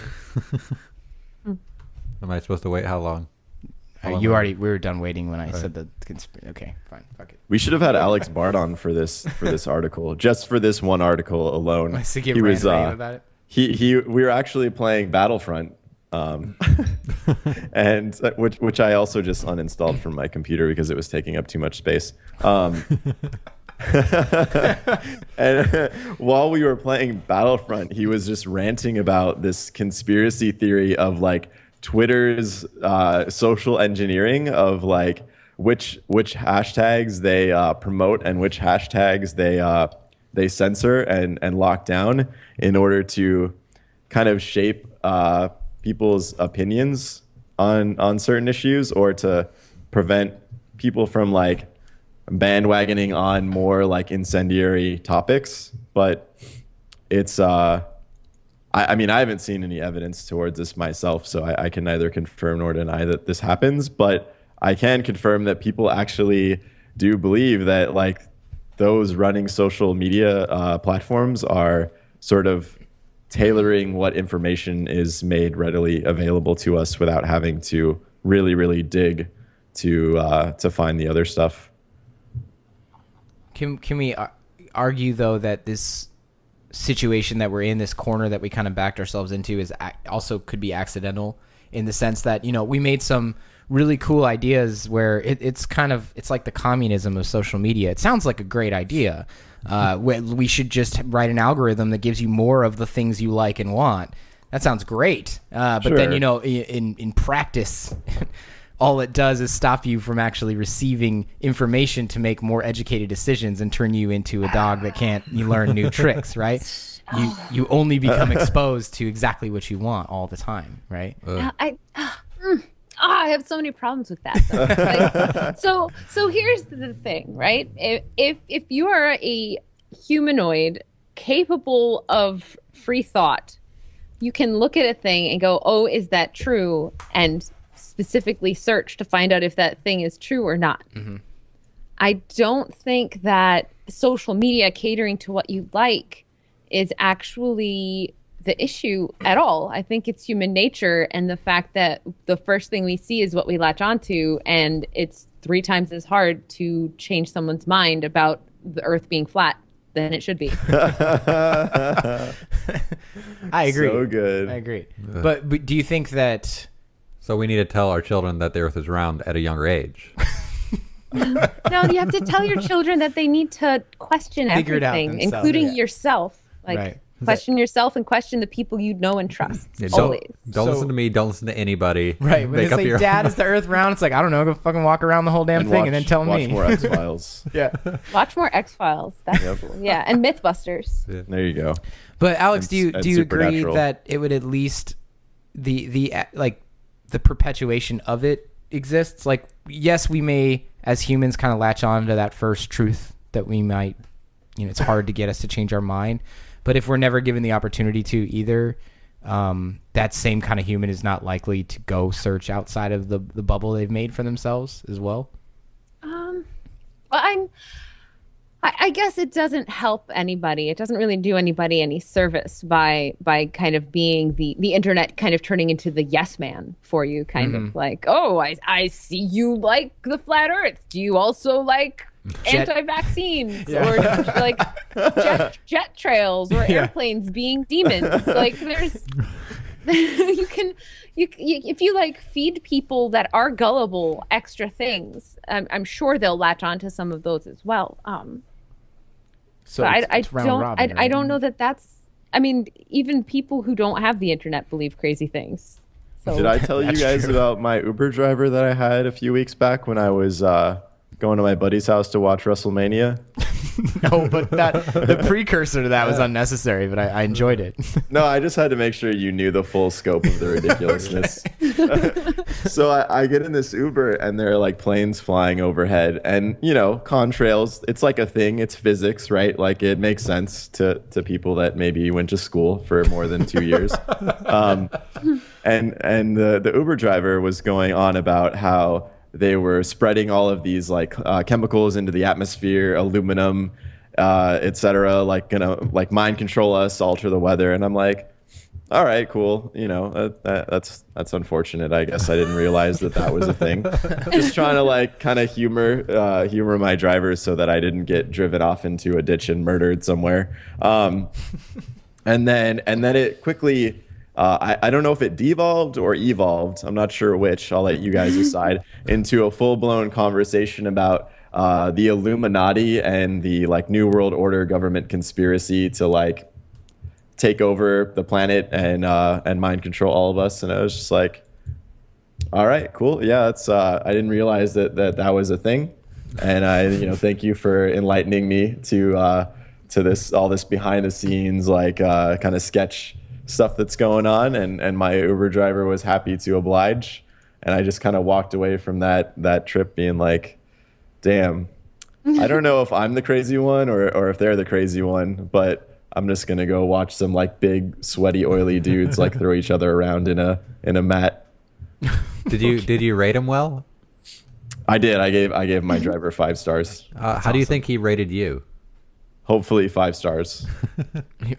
Am I supposed to wait? How long? We were done waiting when I said the conspiracy. Okay, fine, fuck it. We should have had Alex Bard on for this article, just for this one article alone. I see you ran about it. We were actually playing Battlefront, and which I also just uninstalled from my computer because it was taking up too much space. And while we were playing Battlefront, he was just ranting about this conspiracy theory of like Twitter's social engineering of like which hashtags they promote and which hashtags they censor and lock down in order to kind of shape people's opinions on certain issues, or to prevent people from like bandwagoning on more like incendiary topics, but it's I mean, I haven't seen any evidence towards this myself, so I can neither confirm nor deny that this happens, but I can confirm that people actually do believe that like those running social media platforms are sort of tailoring what information is made readily available to us without having to really dig to find the other stuff. Can we argue though that this situation that we're in, this corner that we kind of backed ourselves into, is also could be accidental, in the sense that, you know, we made some really cool ideas where it's like the communism of social media. It sounds like a great idea. We should just write an algorithm that gives you more of the things you like and want. That sounds great. But Sure. then, you know, in practice, all it does is stop you from actually receiving information to make more educated decisions and turn you into a dog that can't learn new tricks, right? You only become exposed to exactly what you want all the time, right? I have so many problems with that, though. Like, so here's the thing, right? If you are a humanoid capable of free thought, you can look at a thing and go, oh, is that true? And specifically search to find out if that thing is true or not. Mm-hmm. I don't think that social media catering to what you like is actually the issue at all. I think it's human nature, and the fact that the first thing we see is what we latch onto, and it's 3 times as hard to change someone's mind about the earth being flat than it should be. I agree. So good. I agree. But do you think that... So we need to tell our children that the earth is round at a younger age. No, you have to tell your children that they need to question Figure it out everything, themselves. including Yeah. yourself. Like, Right. question yourself and question the people you know and trust. Yeah, Always. Don't So- listen to me. Don't listen to anybody. Right, when Make they up say, your- Dad, is the earth round? It's like, I don't know, go fucking walk around the whole damn thing and then tell watch me. more X-Files. Yeah. Watch more X-Files. That's yeah, and Mythbusters. There you go. But Alex, do And you agree Supernatural. that it would at least the perpetuation of it exists? Like, yes, we may as humans kind of latch on to that first truth that we might, it's hard to get us to change our mind. But if we're never given the opportunity to either, that same kind of human is not likely to go search outside of the bubble they've made for themselves as well. Well, I guess it doesn't help anybody. It doesn't really do anybody any service by kind of being the internet kind of turning into the yes man for you, kind of like, oh, I see you like the flat earth. Do you also like anti-vaccines or like jet trails or airplanes being demons? Like there's if you like feed people that are gullible extra things, I'm sure they'll latch onto some of those as well. So but it's round robin, I right? don't know that that's. I mean, even people who don't have the internet believe crazy things. So Did I tell you That's guys true. about my Uber driver that I had a few weeks back when I was going to my buddy's house to watch WrestleMania? No, but the precursor to that was unnecessary, but I enjoyed it. No, I just had to make sure you knew the full scope of the ridiculousness. So I get in this Uber and there are like planes flying overhead, and contrails, it's like a thing. It's physics, right? Like it makes sense to people that maybe went to school for more than 2 years. And the Uber driver was going on about how they were spreading all of these like chemicals into the atmosphere, aluminum, et cetera, like gonna like mind control us, alter the weather. And I'm like, all right, cool. That's unfortunate. I guess I didn't realize that was a thing. Just trying to like kind of humor my drivers so that I didn't get driven off into a ditch and murdered somewhere. And then it quickly. I don't know if it devolved or evolved. I'm not sure which. I'll let you guys decide. Into a full-blown conversation about the Illuminati and the like New World Order government conspiracy to like take over the planet and mind control all of us. And I was just like, all right, cool. Yeah, that's. I didn't realize that was a thing. And I thank you for enlightening me to all this behind the scenes like kind of sketch stuff that's going on, and my Uber driver was happy to oblige, and I just kind of walked away from that trip being like, damn, I don't know if I'm the crazy one or if they're the crazy one, but I'm just gonna go watch some like big, sweaty, oily dudes like throw each other around in a mat. Did you rate him well? I did. I gave my driver 5 stars. How do you think he rated you? Hopefully 5 stars.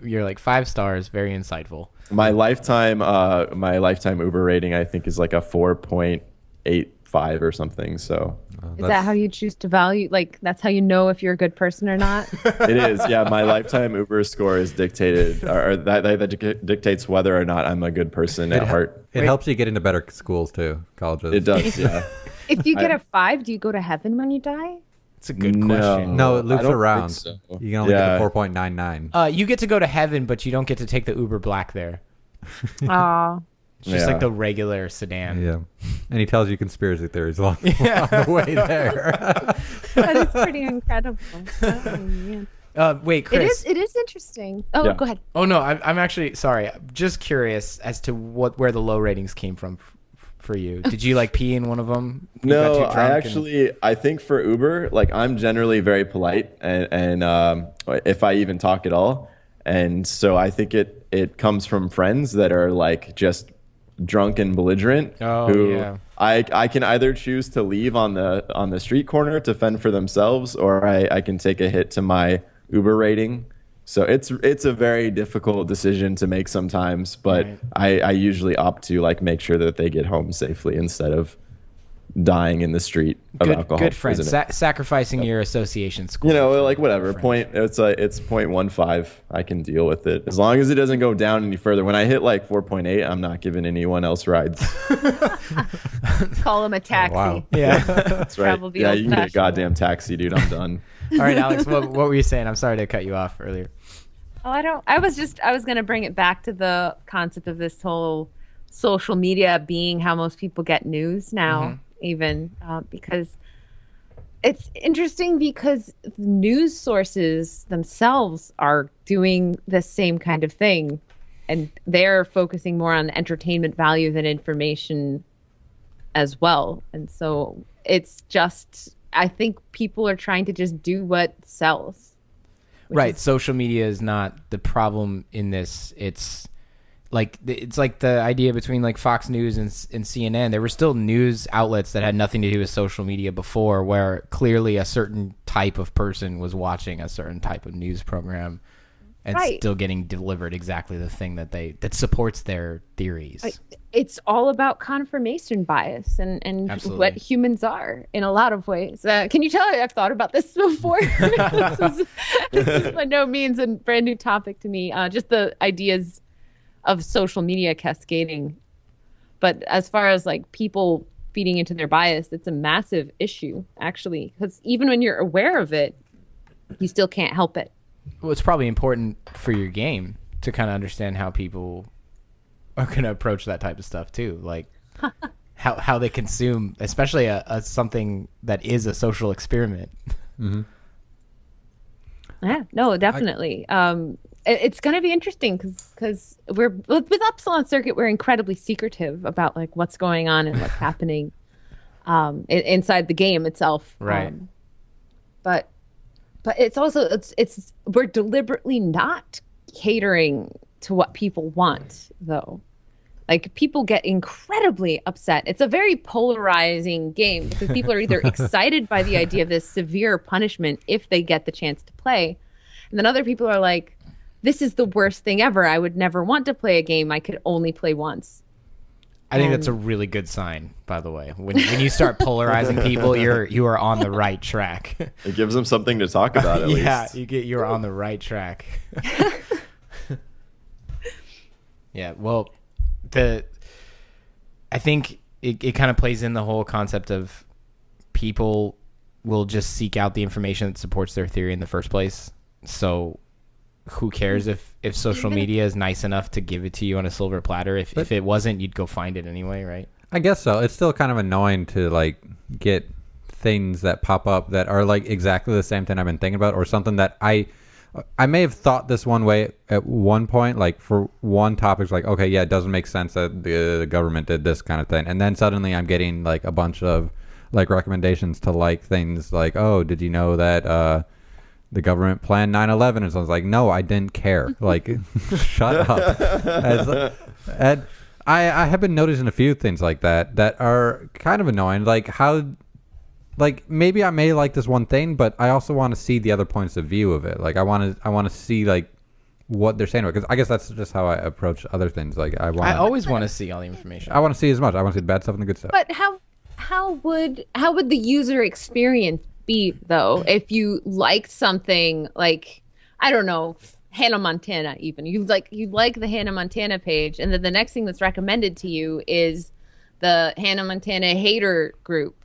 You're like 5 stars, very insightful. My lifetime Uber rating I think is like a 4.85 or something. So Is that how you choose to value? Like, that's how you know if you're a good person or not? it is. Yeah, my lifetime Uber score is dictated, or that dictates whether or not I'm a good person at heart. It helps you get into better schools too, colleges. It does. Yeah. If you get a 5, do you go to heaven when you die? It's a good No. question. No, it loops I don't around. think so. You can only Yeah. get a 4.99. You get to go to heaven, but you don't get to take the Uber Black there. Aw. It's just Yeah. like the regular sedan. Yeah, and he tells you conspiracy theories along the way there. That is pretty incredible. Oh, man. Wait, Chris. It is interesting. Oh, Yeah. go ahead. Oh no, I'm actually sorry. I'm just curious as to where the low ratings came from for you. Did you like pee in one of them? You got No, too I drunk actually I think for Uber, like I'm generally very polite and if I even talk at all, and so I think it comes from friends that are like just drunk and belligerent. Oh, who yeah. I can either choose to leave on the street corner to fend for themselves, or I can take a hit to my Uber rating. So it's a very difficult decision to make sometimes, but Right. I usually opt to like make sure that they get home safely instead of dying in the street of alcohol. Good friend. isn't it? Sacrificing your association score. You know, for- like whatever. for Point. It's 0.15. I can deal with it as long as it doesn't go down any further. When I hit like 4.8, I'm not giving anyone else rides. Call him a taxi. Wow. Yeah. That's right. Travel the Yeah, you can get a old-fashioned goddamn taxi, dude. I'm done. All right, Alex. What were you saying? I'm sorry to cut you off earlier. Oh, I was going to bring it back to the concept of this whole social media being how most people get news now, even because it's interesting because news sources themselves are doing the same kind of thing, and they're focusing more on entertainment value than information as well. And so it's just, I think people are trying to just do what sells. Right. Social media is not the problem in this. It's like the idea between like Fox News and CNN. There were still news outlets that had nothing to do with social media before, where clearly a certain type of person was watching a certain type of news program and Right. still getting delivered exactly the thing that supports their theories. It's all about confirmation bias and Absolutely. what humans are in a lot of ways. Can you tell I've thought about this before? This is by no means a brand new topic to me. Just the ideas of social media cascading. But as far as like people feeding into their bias, it's a massive issue actually, because even when you're aware of it, you still can't help it. Well, it's probably important for your game to kind of understand how people are going to approach that type of stuff too, like how they consume, especially a something that is a social experiment. Yeah, no, definitely. It's going to be interesting because we're with Epsilon Circuit, we're incredibly secretive about like what's going on and what's happening inside the game itself. Right. But it's also it's we're deliberately not catering to what people want though. Like people get incredibly upset. It's a very polarizing game because people are either excited by the idea of this severe punishment if they get the chance to play, and then other people are like, "This is the worst thing ever. I would never want to play a game I could only play once." I think that's a really good sign, by the way. When you start polarizing people, you are on the right track. It gives them something to talk about at Yeah, least. you're on the right track. Yeah, well, I think it kind of plays in the whole concept of people will just seek out the information that supports their theory in the first place. So who cares if social media is nice enough to give it to you on a silver platter? If it wasn't, you'd go find it anyway, right? I guess so. It's still kind of annoying to like get things that pop up that are like exactly the same thing I've been thinking about, or something that I may have thought this one way at one point, like for one topic, it's like, okay, yeah, it doesn't make sense that the government did this kind of thing, and then suddenly I'm getting like a bunch of like recommendations to like things like, oh, did you know that the government planned 9/11? And so I was like, no, I didn't care. Like, shut up. And I have been noticing a few things like that are kind of annoying. Like how, like maybe I may like this one thing, but I also want to see the other points of view of it. Like I want to see like what they're saying about it. Because I guess that's just how I approach other things. Like I always want to see all the information. I want to see as much. I want to see the bad stuff and the good stuff. But how would the user experience be though if you liked something like, I don't know, Hannah Montana? Even you like the Hannah Montana page, and then the next thing that's recommended to you is the Hannah Montana hater group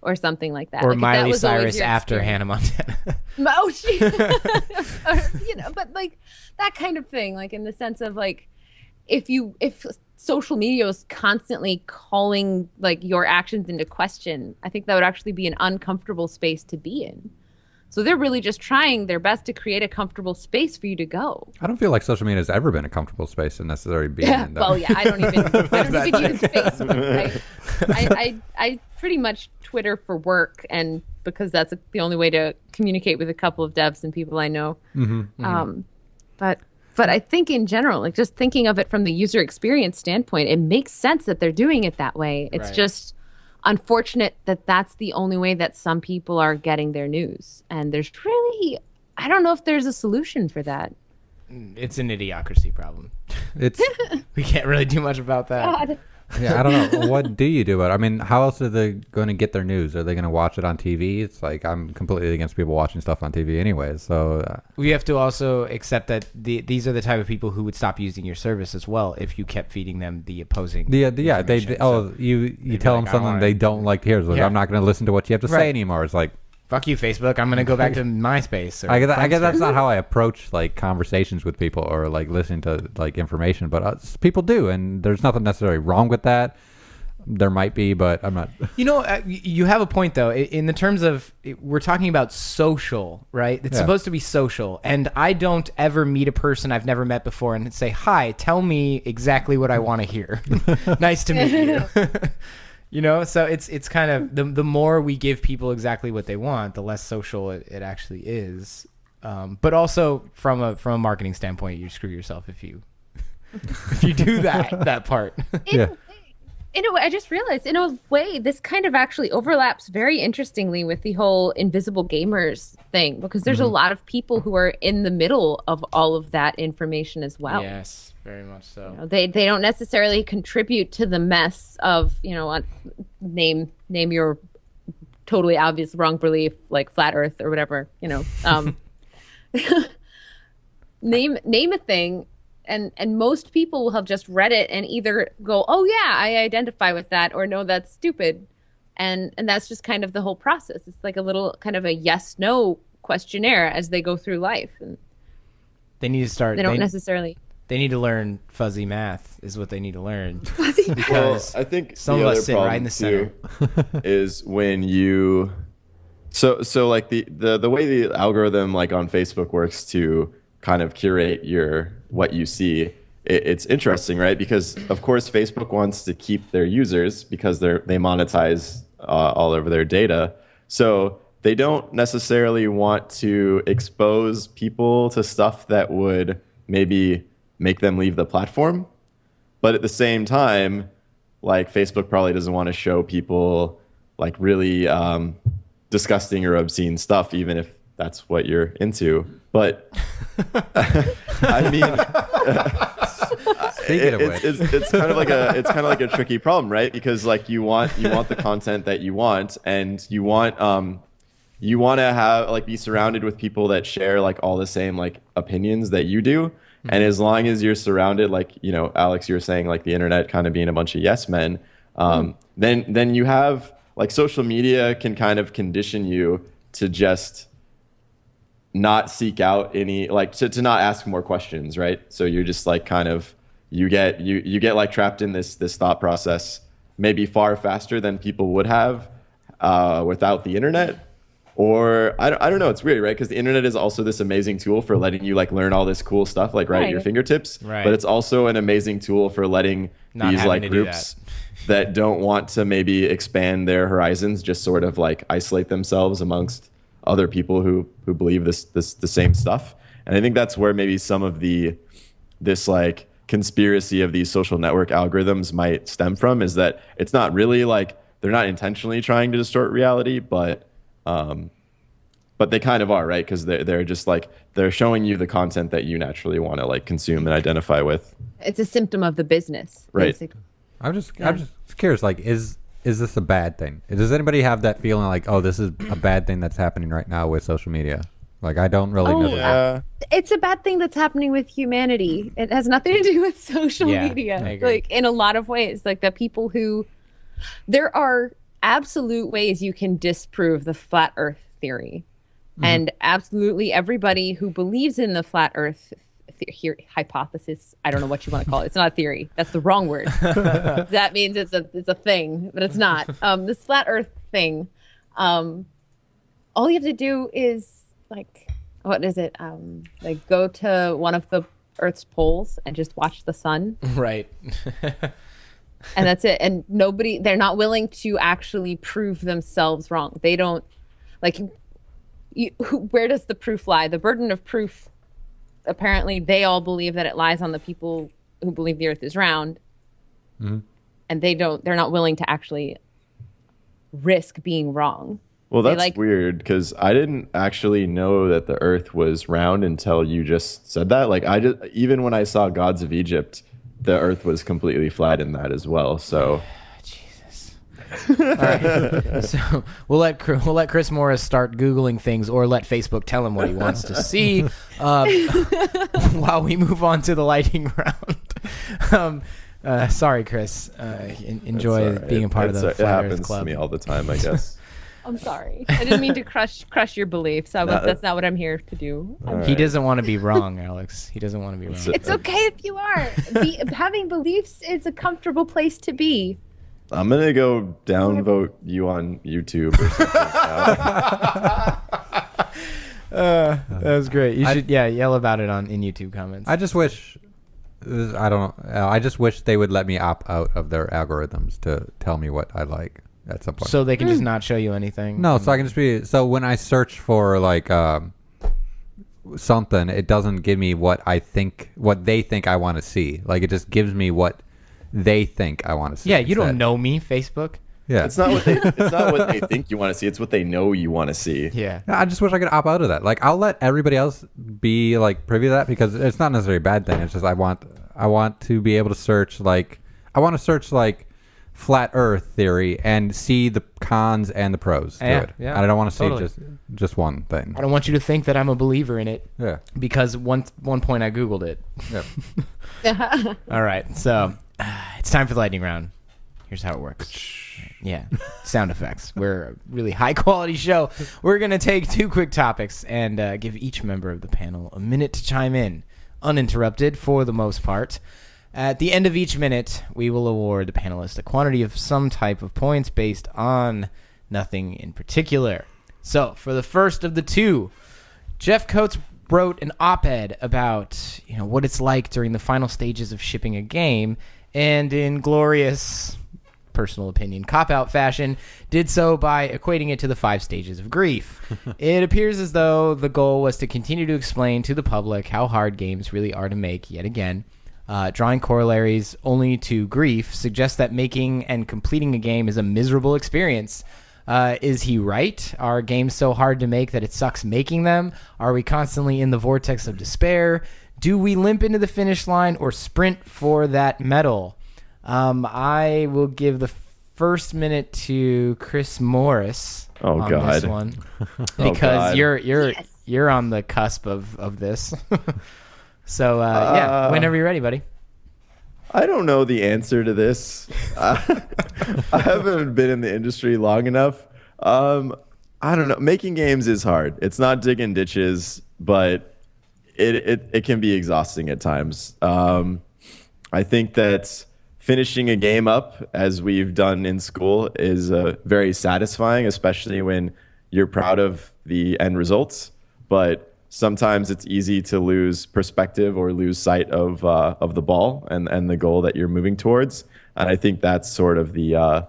or something like that. Or like Miley that was Cyrus after Hannah Montana. Oh, she, or, but like that kind of thing, like in the sense of like, if social media is constantly calling like your actions into question, I think that would actually be an uncomfortable space to be in. So they're really just trying their best to create a comfortable space for you to go. I don't feel like social media has ever been a comfortable space to necessarily be in. Though. Well, yeah, I don't even use Facebook. I pretty much Twitter for work, and because that's the only way to communicate with a couple of devs and people I know. But I think in general, like just thinking of it from the user experience standpoint, it makes sense that they're doing it that way. It's just unfortunate that that's the only way that some people are getting their news. And there's really, I don't know if there's a solution for that. It's an idiocracy problem. It's We can't really do much about that. God. yeah, I don't know. What do you do about it? I mean, how else are they going to get their news? Are they going to watch it on TV? It's like I'm completely against people watching stuff on TV anyways. So we have to also accept that these are the type of people who would stop using your service as well if you kept feeding them the opposing. you So tell them like, something they don't like to hear. It's like, Yeah. I'm not going to listen to what you have to say anymore. It's like, fuck you, Facebook. I'm gonna go back to MySpace. Or I guess Friendster. that's not how I approach like conversations with people or like listening to like information, but people do, and there's nothing necessarily wrong with that. There might be, but I'm not. You know, you have a point though. In the terms of we're talking about social, right? It's supposed to be social, and I don't ever meet a person I've never met before and say, "Hi, tell me exactly what I want to hear." Nice to meet you. You know, so it's kind of the more we give people exactly what they want, the less social it actually is. But also from a marketing standpoint, you screw yourself if you do that part. In a way, I just realized, in a way, this kind of actually overlaps very interestingly with the whole invisible gamers thing, because there's a lot of people who are in the middle of all of that information as well. Yes, very much so. You know, they don't necessarily contribute to the mess of, name your totally obvious wrong belief, like flat Earth or whatever, name a thing. And most people will have just read it and either go, oh yeah, I identify with that, or no, that's stupid. And that's just kind of the whole process. It's like a little kind of a yes/no questionnaire as they go through life. And they need to start. They don't necessarily. They need to learn fuzzy math is what they need to learn. Because I think some the of other us sit right in the center. problem too is when you so like the way the algorithm like on Facebook works to kind of curate what you see. It's interesting, right? Because of course Facebook wants to keep their users because they monetize all over their data. So they don't necessarily want to expose people to stuff that would maybe make them leave the platform. But at the same time, like Facebook probably doesn't want to show people like really disgusting or obscene stuff, even if that's what you're into. But I mean, it's kind of like a tricky problem, right? Because like you want the content that you want, and you want to have like be surrounded with people that share like all the same like opinions that you do. Mm-hmm. And as long as you're surrounded, like, Alex, you were saying like the internet kind of being a bunch of yes men, then you have like social media can kind of condition you to just not seek out any like to not ask more questions, right? So you're just like kind of you get like trapped in this thought process maybe far faster than people would have without the internet. Or I don't know, it's weird, right? Because the internet is also this amazing tool for letting you like learn all this cool stuff like right at your fingertips. Right. But it's also an amazing tool for letting Not these having like to do groups that don't want to maybe expand their horizons, just sort of like isolate themselves amongst other people who believe the same stuff. And I think that's where maybe some of this like conspiracy of these social network algorithms might stem from, is that it's not really like they're not intentionally trying to distort reality, but they kind of are, right? Because they're just like they're showing you the content that you naturally want to like consume and identify with. It's a symptom of the business, Right. basically. I'm just curious. Like, is this a bad thing? Does anybody have that feeling like, oh, this is a bad thing that's happening right now with social media? Like, I don't really know. Yeah. It's a bad thing that's happening with humanity. It has nothing to do with social Yeah, media. I agree. Like, in a lot of ways, like the people who, there are absolute ways you can disprove the flat Earth theory, and absolutely everybody who believes in the flat Earth hypothesis, I don't know what you want to call it. It's not a theory. That's the wrong word. That means it's a thing, but it's not. This flat Earth thing. All you have to do is like, what is it? Like go to one of the Earth's poles and just watch the sun, Right. and that's it. And they're not willing to actually prove themselves wrong. They don't like. Where does the proof lie? The burden of proof. Apparently, they all believe that it lies on the people who believe the Earth is round, and they're not willing to actually risk being wrong. Well, They, that's like- weird because I didn't actually know that the Earth was round until you just said that. Like, even when I saw Gods of Egypt, the Earth was completely flat in that as well. So, All right. So we'll let Chris Morris start Googling things, or let Facebook tell him what he wants to see, while we move on to the lightning round. Sorry, Chris. Enjoy it's all right. being a part of the It Flat Earth happens Club. to me all the time, I guess. I'm sorry. I didn't mean to crush your beliefs. That's not what I'm here to do. He doesn't want to be wrong, Alex. He doesn't want to be wrong. It's okay if you are. Having beliefs is a comfortable place to be. I'm gonna go downvote you on YouTube or something. That was great. You should, yell about it in YouTube comments. I just wish, I don't know. I just wish they would let me opt out of their algorithms to tell me what I like at some point. so they can just not show you anything. No, so I can just be. So when I search for like something, it doesn't give me what they think I want to see. Like it just gives me what they think I want to see. Yeah, you don't instead. know me, Facebook. Yeah, It's not what they think you want to see. It's what they know you want to see. Yeah. I just wish I could opt out of that. Like I'll let everybody else be like privy to that because it's not necessarily a bad thing. It's just I want to be able to search like flat Earth theory and see the cons and the pros to Yeah, it. yeah, And I don't want to totally. see just one thing. I don't want you to think that I'm a believer in it, Yeah. because one point I Googled it. Yeah. All right, so it's time for the lightning round. Here's how it works. Yeah, sound effects. We're a really high quality show. We're going to take 2 quick topics and give each member of the panel a minute to chime in, uninterrupted for the most part. At the end of each minute, we will award the panelists a quantity of some type of points based on nothing in particular. So, for the first of the 2, Jeff Coates wrote an op-ed about what it's like during the final stages of shipping a game, and in glorious personal opinion cop-out fashion did so by equating it to the 5 stages of grief. It appears as though the goal was to continue to explain to the public how hard games really are to make yet again. Drawing corollaries only to grief suggests that making and completing a game is a miserable experience. Is he right? Are games so hard to make that it sucks making them? Are we constantly in the vortex of despair? Do we limp into the finish line or sprint for that medal? I will give the first minute to Chris Morris Oh, on God. this one, Oh, because God. you're on the cusp of this. So yeah, whenever you're ready, buddy. I don't know the answer to this. I haven't been in the industry long enough. I don't know. Making games is hard. It's not digging ditches, but it can be exhausting at times. I think that finishing a game up, as we've done in school, is very satisfying, especially when you're proud of the end results. But sometimes it's easy to lose perspective or lose sight of the ball and the goal that you're moving towards. And I think that's sort of the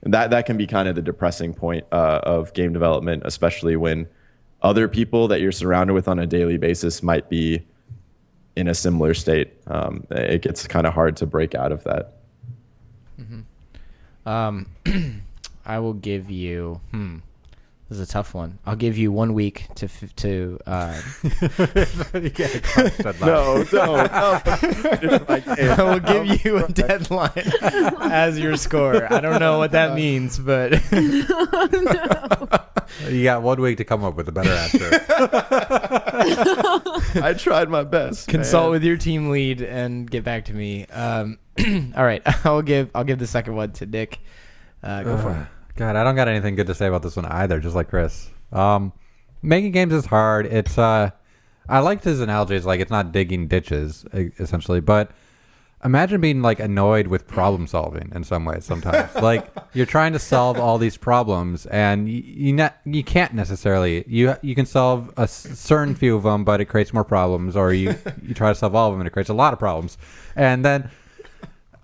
that can be kind of the depressing point of game development, especially when other people that you're surrounded with on a daily basis might be in a similar state. It gets kind of hard to break out of that. I will give you. This is a tough one. I'll give you 1 week to. You get a crunch deadline. No, don't. I will give you a deadline as your score. I don't know what that means, but You got 1 week to come up with a better answer. I tried my best. consult man. with your team lead and get back to me. All right, I'll give the second one to Nick. Go for it. God, I don't got anything good to say about this one either, just like Chris. Making games is hard. It's I liked his analogy. It's like it's not digging ditches, essentially. But imagine being like annoyed with problem solving in some ways sometimes. Like you're trying to solve all these problems and you can't necessarily. You can solve a certain few of them, but it creates more problems. Or you try to solve all of them and it creates a lot of problems. And then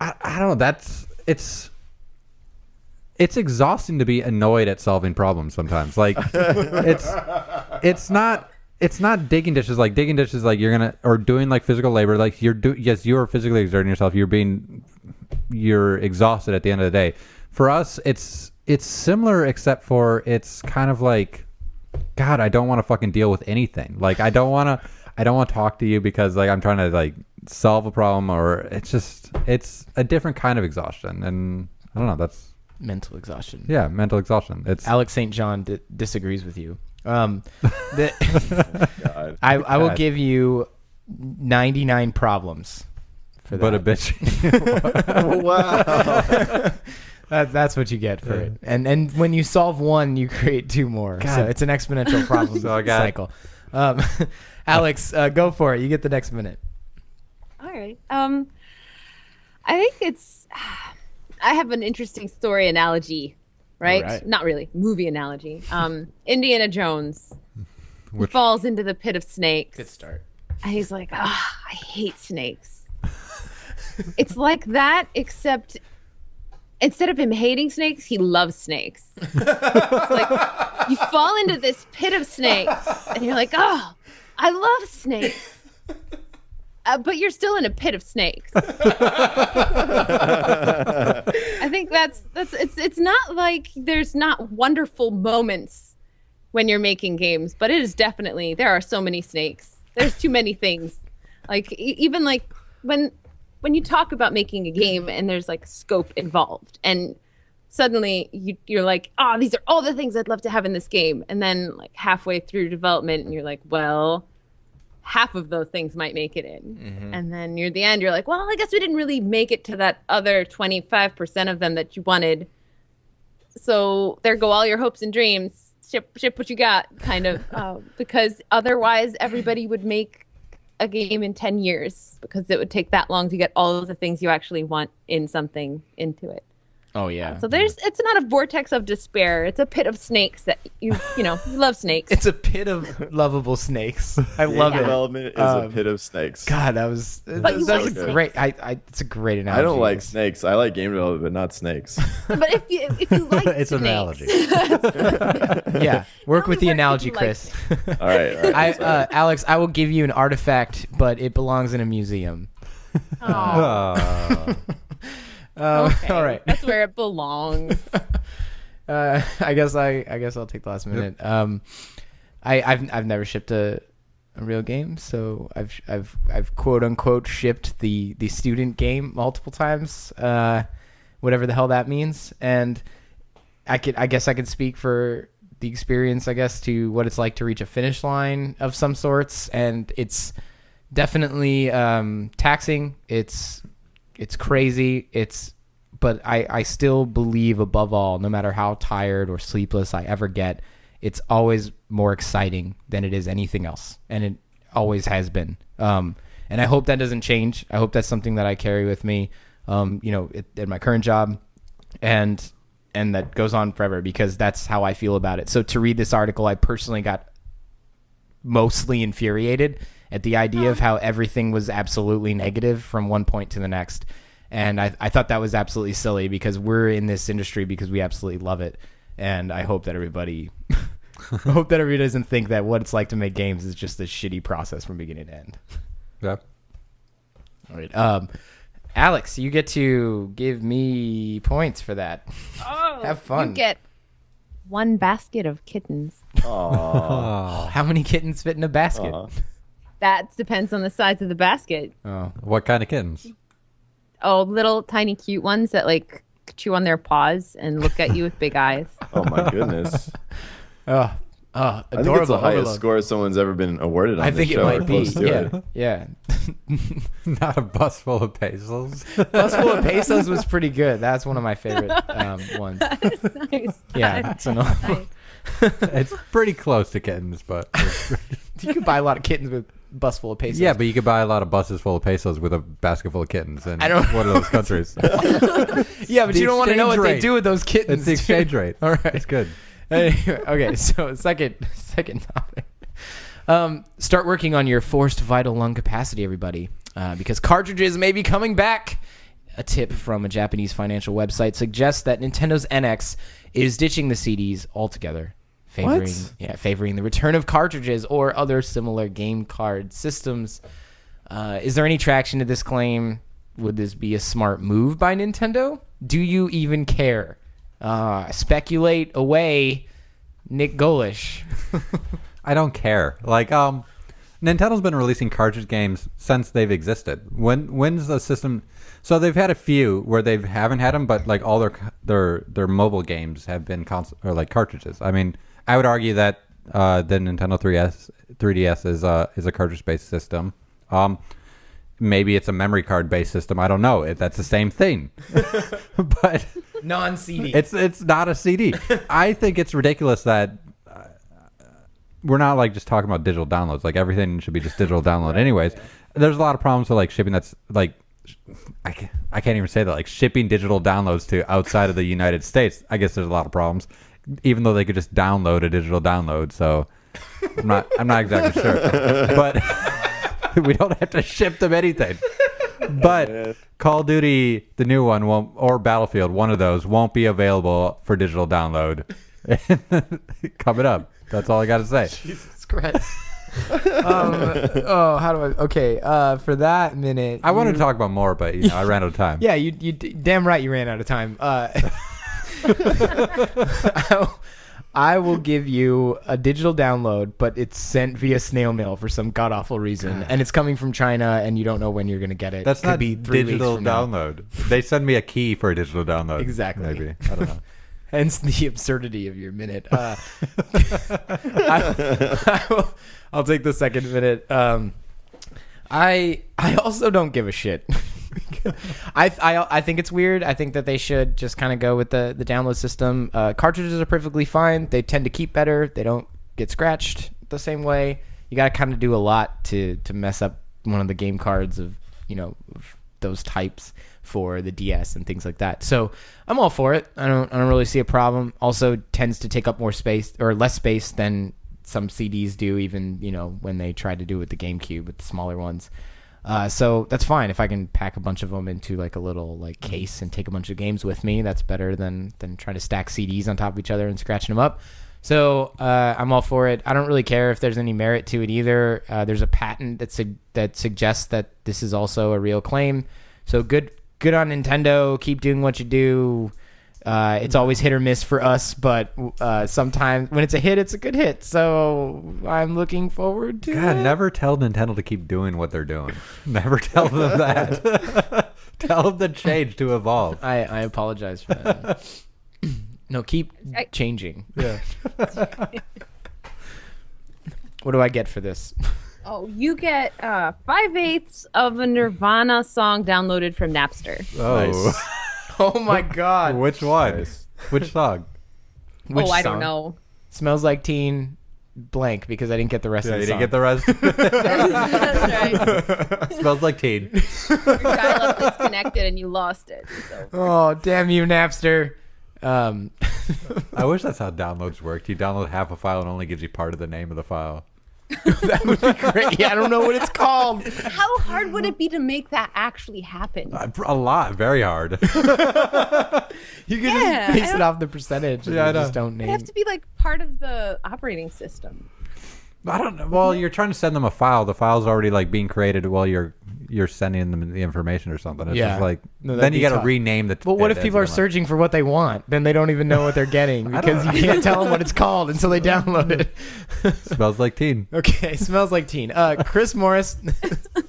I don't know. It's exhausting to be annoyed at solving problems sometimes. Like it's not digging dishes. Like digging dishes, like or doing like physical labor. Like yes, you are physically exerting yourself. You're exhausted at the end of the day. For us, it's similar, except for it's kind of like, God, I don't want to fucking deal with anything. Like I don't want to talk to you because like I'm trying to like solve a problem, or it's a different kind of exhaustion. And I don't know. That's Mental exhaustion. Yeah, mental exhaustion. It's Alex St. John disagrees with you. God. I will give you 99 problems for that. but a bitch. Wow. That's what you get for it. And when you solve one, you create two more. God. So it's an exponential problem So I got- cycle. Alex, go for it. You get the next minute. All right. I think I have an interesting story analogy, right? All right. Not really. Movie analogy. Indiana Jones Which- falls into the pit of snakes. Good start. And he's like, I hate snakes. It's like that, except instead of him hating snakes, he loves snakes. It's like you fall into this pit of snakes and you're like, I love snakes. But you're still in a pit of snakes. I think it's not like there's not wonderful moments when you're making games, but it is definitely, there are so many snakes. There's too many things. Like even like when you talk about making a game and there's like scope involved and suddenly you're like, these are all the things I'd love to have in this game. And then like halfway through development and you're like, well, half of those things might make it in. Mm-hmm. And then near the end, you're like, well, I guess we didn't really make it to that other 25% of them that you wanted. So there go all your hopes and dreams. Ship what you got, kind of. Because otherwise, everybody would make a game in 10 years because it would take that long to get all of the things you actually want in something into it. Oh, yeah. So it's not a vortex of despair. It's a pit of snakes that you love snakes. It's a pit of lovable snakes. I love Game it. development is a pit of snakes. God, But you that's like a great. It's a great analogy. I don't like snakes. I like game development, but not snakes. But if you like It's an snakes, analogy. Yeah, work with the what analogy, you like. Chris. All right. Sorry. Alex, I will give you an artifact, but it belongs in a museum. Aw, okay. All right. That's where it belongs. I guess I'll take the last minute. I've never shipped a real game, so I've quote unquote shipped the student game multiple times, whatever the hell that means, and I guess I could speak for the experience, I guess, to what it's like to reach a finish line of some sorts, and it's definitely taxing. It's crazy. But I still believe above all, no matter how tired or sleepless I ever get, it's always more exciting than it is anything else. And it always has been. And I hope that doesn't change. I hope that's something that I carry with me, at my current job and that goes on forever because that's how I feel about it. So to read this article, I personally got mostly infuriated at the idea of how everything was absolutely negative from one point to the next. And I thought that was absolutely silly because we're in this industry because we absolutely love it. And I hope that everybody doesn't think that what it's like to make games is just this shitty process from beginning to end. Yeah. All right. Alex, you get to give me points for that. Oh, Have fun. You get 1 basket of kittens. How many kittens fit in a basket? That depends on the size of the basket. Oh. What kind of kittens? Oh, little tiny cute ones that like chew on their paws and look at you with big eyes. Oh my goodness. Oh, I think adorable. it's the highest overload. score someone's ever been awarded on I this think it show, or might be. close to it. Yeah. Not a bus full of pesos. Bus Full of Pesos was pretty good. That's one of my favorite ones. That's nice. Yeah. It's Nice. It's pretty close to kittens, but you could buy a lot of kittens with Bus Full of Pesos. yeah, but you could buy a lot of buses full of pesos with a basket full of kittens in I don't- one of those countries. Yeah, but The you don't want to know exchange what they rate. do with those kittens. It's the exchange rate. All right. It's good. Anyway, okay, so second topic. Start working on your forced vital lung capacity, everybody, because cartridges may be coming back. A tip from a Japanese financial website suggests that Nintendo's NX is ditching the CDs altogether, favoring the return of cartridges or other similar game card systems. Is there any traction to this claim? Would this be a smart move by Nintendo? Do you even care? Speculate away, Nick Golish. I don't care. Like, Nintendo's been releasing cartridge games since they've existed. When's the system? So they've had a few where they haven't had them, but like all their mobile games have been cartridges. I mean, I would argue that the Nintendo 3DS is a cartridge-based system. Maybe it's a memory card-based system. I don't know if that's the same thing, but Non-CD. it's not a CD. I think it's ridiculous that we're not like just talking about digital downloads. Like everything should be just digital download, anyways. There's a lot of problems with like shipping. That's like I can't even say that. Like shipping digital downloads to outside of the United States. I guess there's a lot of problems, even though they could just download a digital download. So I'm not exactly sure, but we don't have to ship them anything. But Call of Duty, the new one, won't, or Battlefield, one of those, won't be available for digital download. Coming up. That's all I got to say. Jesus Christ. How do I? Okay, for that minute, I wanted to talk about more, but I ran out of time. Yeah, you damn right you ran out of time. I will give you a digital download, but it's sent via snail mail for some god awful reason, and it's coming from China, and you don't know when you're gonna get it. That's Could not be 3 weeks digital from now. download. They send me a key for a digital download. Exactly. Maybe. I don't know. Hence the absurdity of your minute. I'll take the second minute. I also don't give a shit. I think it's weird. I think that they should just kind of go with the download system. Cartridges are perfectly fine. They tend to keep better. They don't get scratched the same way. You got to kind of do a lot to mess up one of the game cards of those types for the DS and things like that. So I'm all for it. I don't really see a problem. Also tends to take up more space or less space than some CDs do, even when they tried to do it with the GameCube with the smaller ones. So that's fine if I can pack a bunch of them into like a little like case and take a bunch of games with me. That's better than trying to stack CDs on top of each other and scratching them up. So I'm all for it. I don't really care if there's any merit to it either. There's a patent that suggests that this is also a real claim. So good on Nintendo. Keep doing what you do. It's always hit or miss for us, but sometimes when it's a hit, it's a good hit. So I'm looking forward to God, it. never tell Nintendo to keep doing what they're doing. Never tell them that. Tell them to change, to evolve. I apologize for that. No, keep changing. Yeah. What do I get for this? Oh, you get 5/8 of a Nirvana song downloaded from Napster. Oh. Nice. Oh my God. Which one? Nice. Which song? Which I song? don't know. Smells Like Teen blank because I didn't get the rest Yeah, of the you song. didn't get the rest. That's right. Smells like teen. Your dial-up disconnected and you lost it. So. Oh, damn you, Napster. I wish that's how downloads worked. You download half a file and only gives you part of the name of the file. That would be great. Yeah, I don't know what it's called. How hard would it be to make that actually happen? A lot, very hard. You can Yeah, just base it off the percentage. Yeah, I You just know. don't It'd name. have to be like part of the operating system. I don't know. Well, you're trying to send them a file. The file's already like being created while you're sending them the information or something. It's Yeah. just like No, that'd then be you got to tough. rename the. Well, what if as people you are come up. searching for what they want? Then they don't even know what they're getting because you can't tell them what it's called until they download it. Smells like teen. Okay, smells like teen. Chris Morris,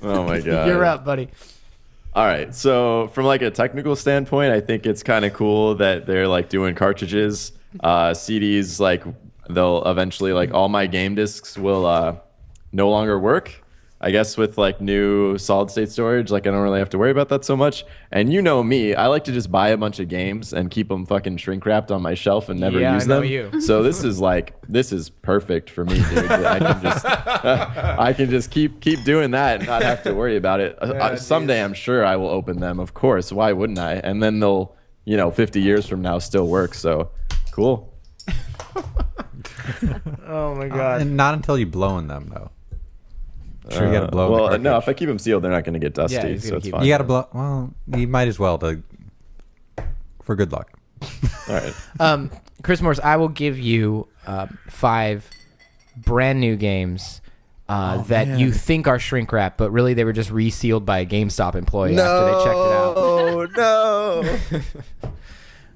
Oh my god. you're up, buddy. All right. So from like a technical standpoint, I think it's kind of cool that they're like doing cartridges, CDs. Like they'll eventually like all my game discs will no longer work. I guess with like new solid state storage, like I don't really have to worry about that so much. And you know me, I like to just buy a bunch of games and keep them fucking shrink wrapped on my shelf and never Yeah, use I know them. you. So this is perfect for me, dude. I can just keep doing that and not have to worry about it. Someday I'm sure I will open them, of course. Why wouldn't I? And then they'll, 50 years from now still work. So cool. Oh my god. And not until you blow in them though. Sure, you got to blow. Well, the no, cartridge. if I keep them sealed, they're not going to get dusty. Yeah, he's gonna so it's keep fine. You got to blow. Well, you might as well for good luck. All right. Chris Morris, I will give you 5 brand new games that you think are shrink wrap, but really they were just resealed by a GameStop employee after they checked it out. Oh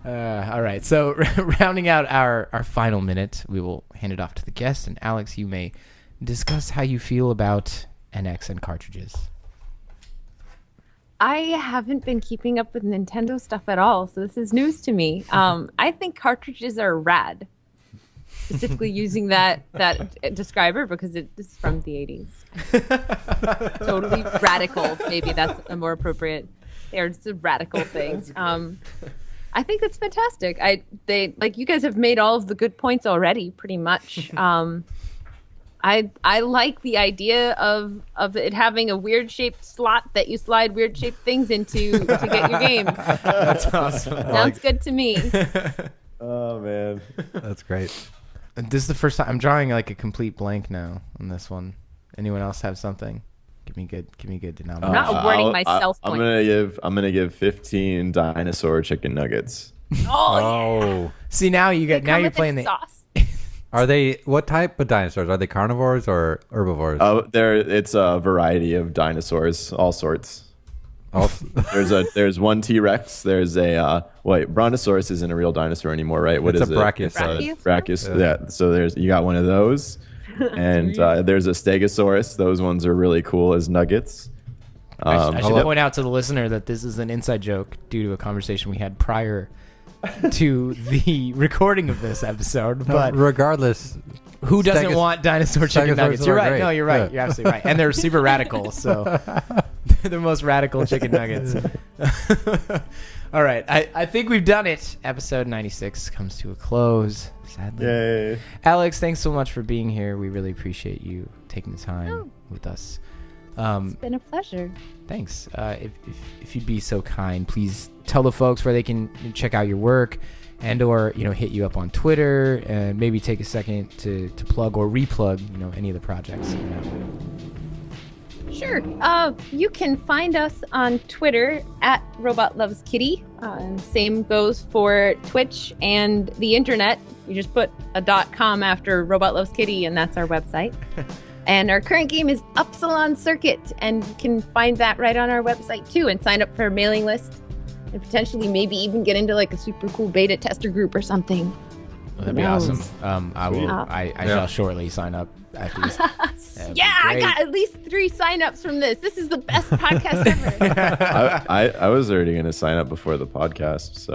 no! All right, so rounding out our final minute, we will hand it off to the guest. And Alex, you may discuss how you feel about NX and cartridges. I haven't been keeping up with Nintendo stuff at all, so this is news to me. I think cartridges are rad. Specifically using that describer because it is from the 80s. Totally radical. Maybe that's a more appropriate. They're just a radical thing. I think that's fantastic. They like you guys have made all of the good points already, pretty much. I like the idea of it having a weird shaped slot that you slide weird shaped things into to get your games. That's awesome. Sounds good to me. Oh man. That's great. This is the first time I'm drawing like a complete blank now on this one. Anyone else have something? Give me good denominator. I'm not awarding myself I'm points. gonna give 15 dinosaur chicken nuggets. Oh, See, now you're Come with playing a the sauce. are they? What type of dinosaurs? Are they carnivores or herbivores? Oh, it's a variety of dinosaurs, all sorts. Also, There's one T-Rex. There's a Brontosaurus isn't a real dinosaur anymore, right? What It's is a it? Brachiosaurus. Brachiosaurus. Yeah. So you got one of those, and there's a Stegosaurus. Those ones are really cool as nuggets. I should Hello. point out to the listener that this is an inside joke due to a conversation we had prior to the recording of this episode. But regardless, who doesn't want dinosaur chicken Stegosaurus nuggets? are You're right. great. No, you're right. Yeah. You're absolutely right. And they're super radical. So they're the most radical chicken nuggets. All right. I think we've done it. Episode 96 comes to a close, sadly. Yay! Alex, thanks so much for being here. We really appreciate you taking the time with us. It's been a pleasure. Thanks. If you'd be so kind, please tell the folks where they can check out your work and/or hit you up on Twitter, and maybe take a second to plug or replug any of the projects. Sure. You can find us on Twitter at Robot Loves Kitty. Same goes for Twitch and the internet. You just put a .com after Robot Loves Kitty, and that's our website. And our current game is Upsilon Circuit, and you can find that right on our website too, and sign up for our mailing list, and potentially maybe even get into like a super cool beta tester group or something. That'd be knows? awesome. I will. I shall shortly sign up at these. Yeah, I got at least 3 signups from this. This is the best podcast ever. I was already gonna sign up before the podcast, so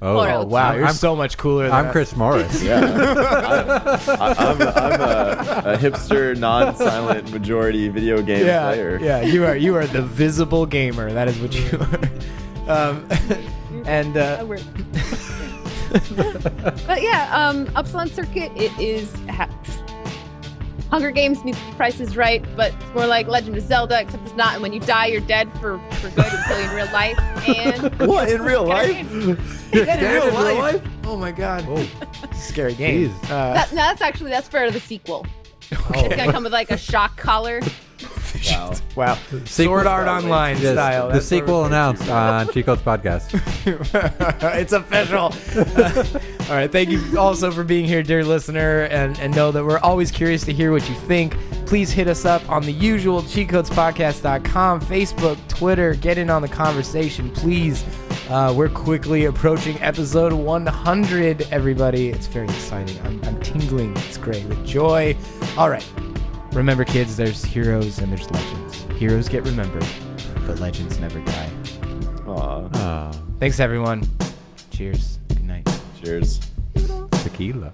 Oh wow, you're so much cooler than I'm us. Chris Morris. yeah. I'm a hipster, non-silent majority video game player. Yeah, you are the visible gamer. That is what you are. And But yeah, Upsilon Circuit, it is Hunger Games meets Price is Right, but it's more like Legend of Zelda, except it's not. And when you die, you're dead for good until in real life. And What, in real life? You're dead in real life? Oh my god. Scary game. Jeez. that's part of the sequel. It's gonna come with like a shock collar. Wow. Wow. Sword Art Online Yes, style. the That's sequel announced on Cheat Codes Podcast. It's official. All right. Thank you also for being here, dear listener, and know that we're always curious to hear what you think. Please hit us up on the usual cheatcodespodcast.com, Facebook, Twitter. Get in on the conversation, please. We're quickly approaching episode 100, everybody. It's very exciting. I'm tingling. It's great with joy. All right. Remember, kids, there's heroes and there's legends. Heroes get remembered, but legends never die. Aw. Thanks, everyone. Cheers. Good night. Cheers. Tequila.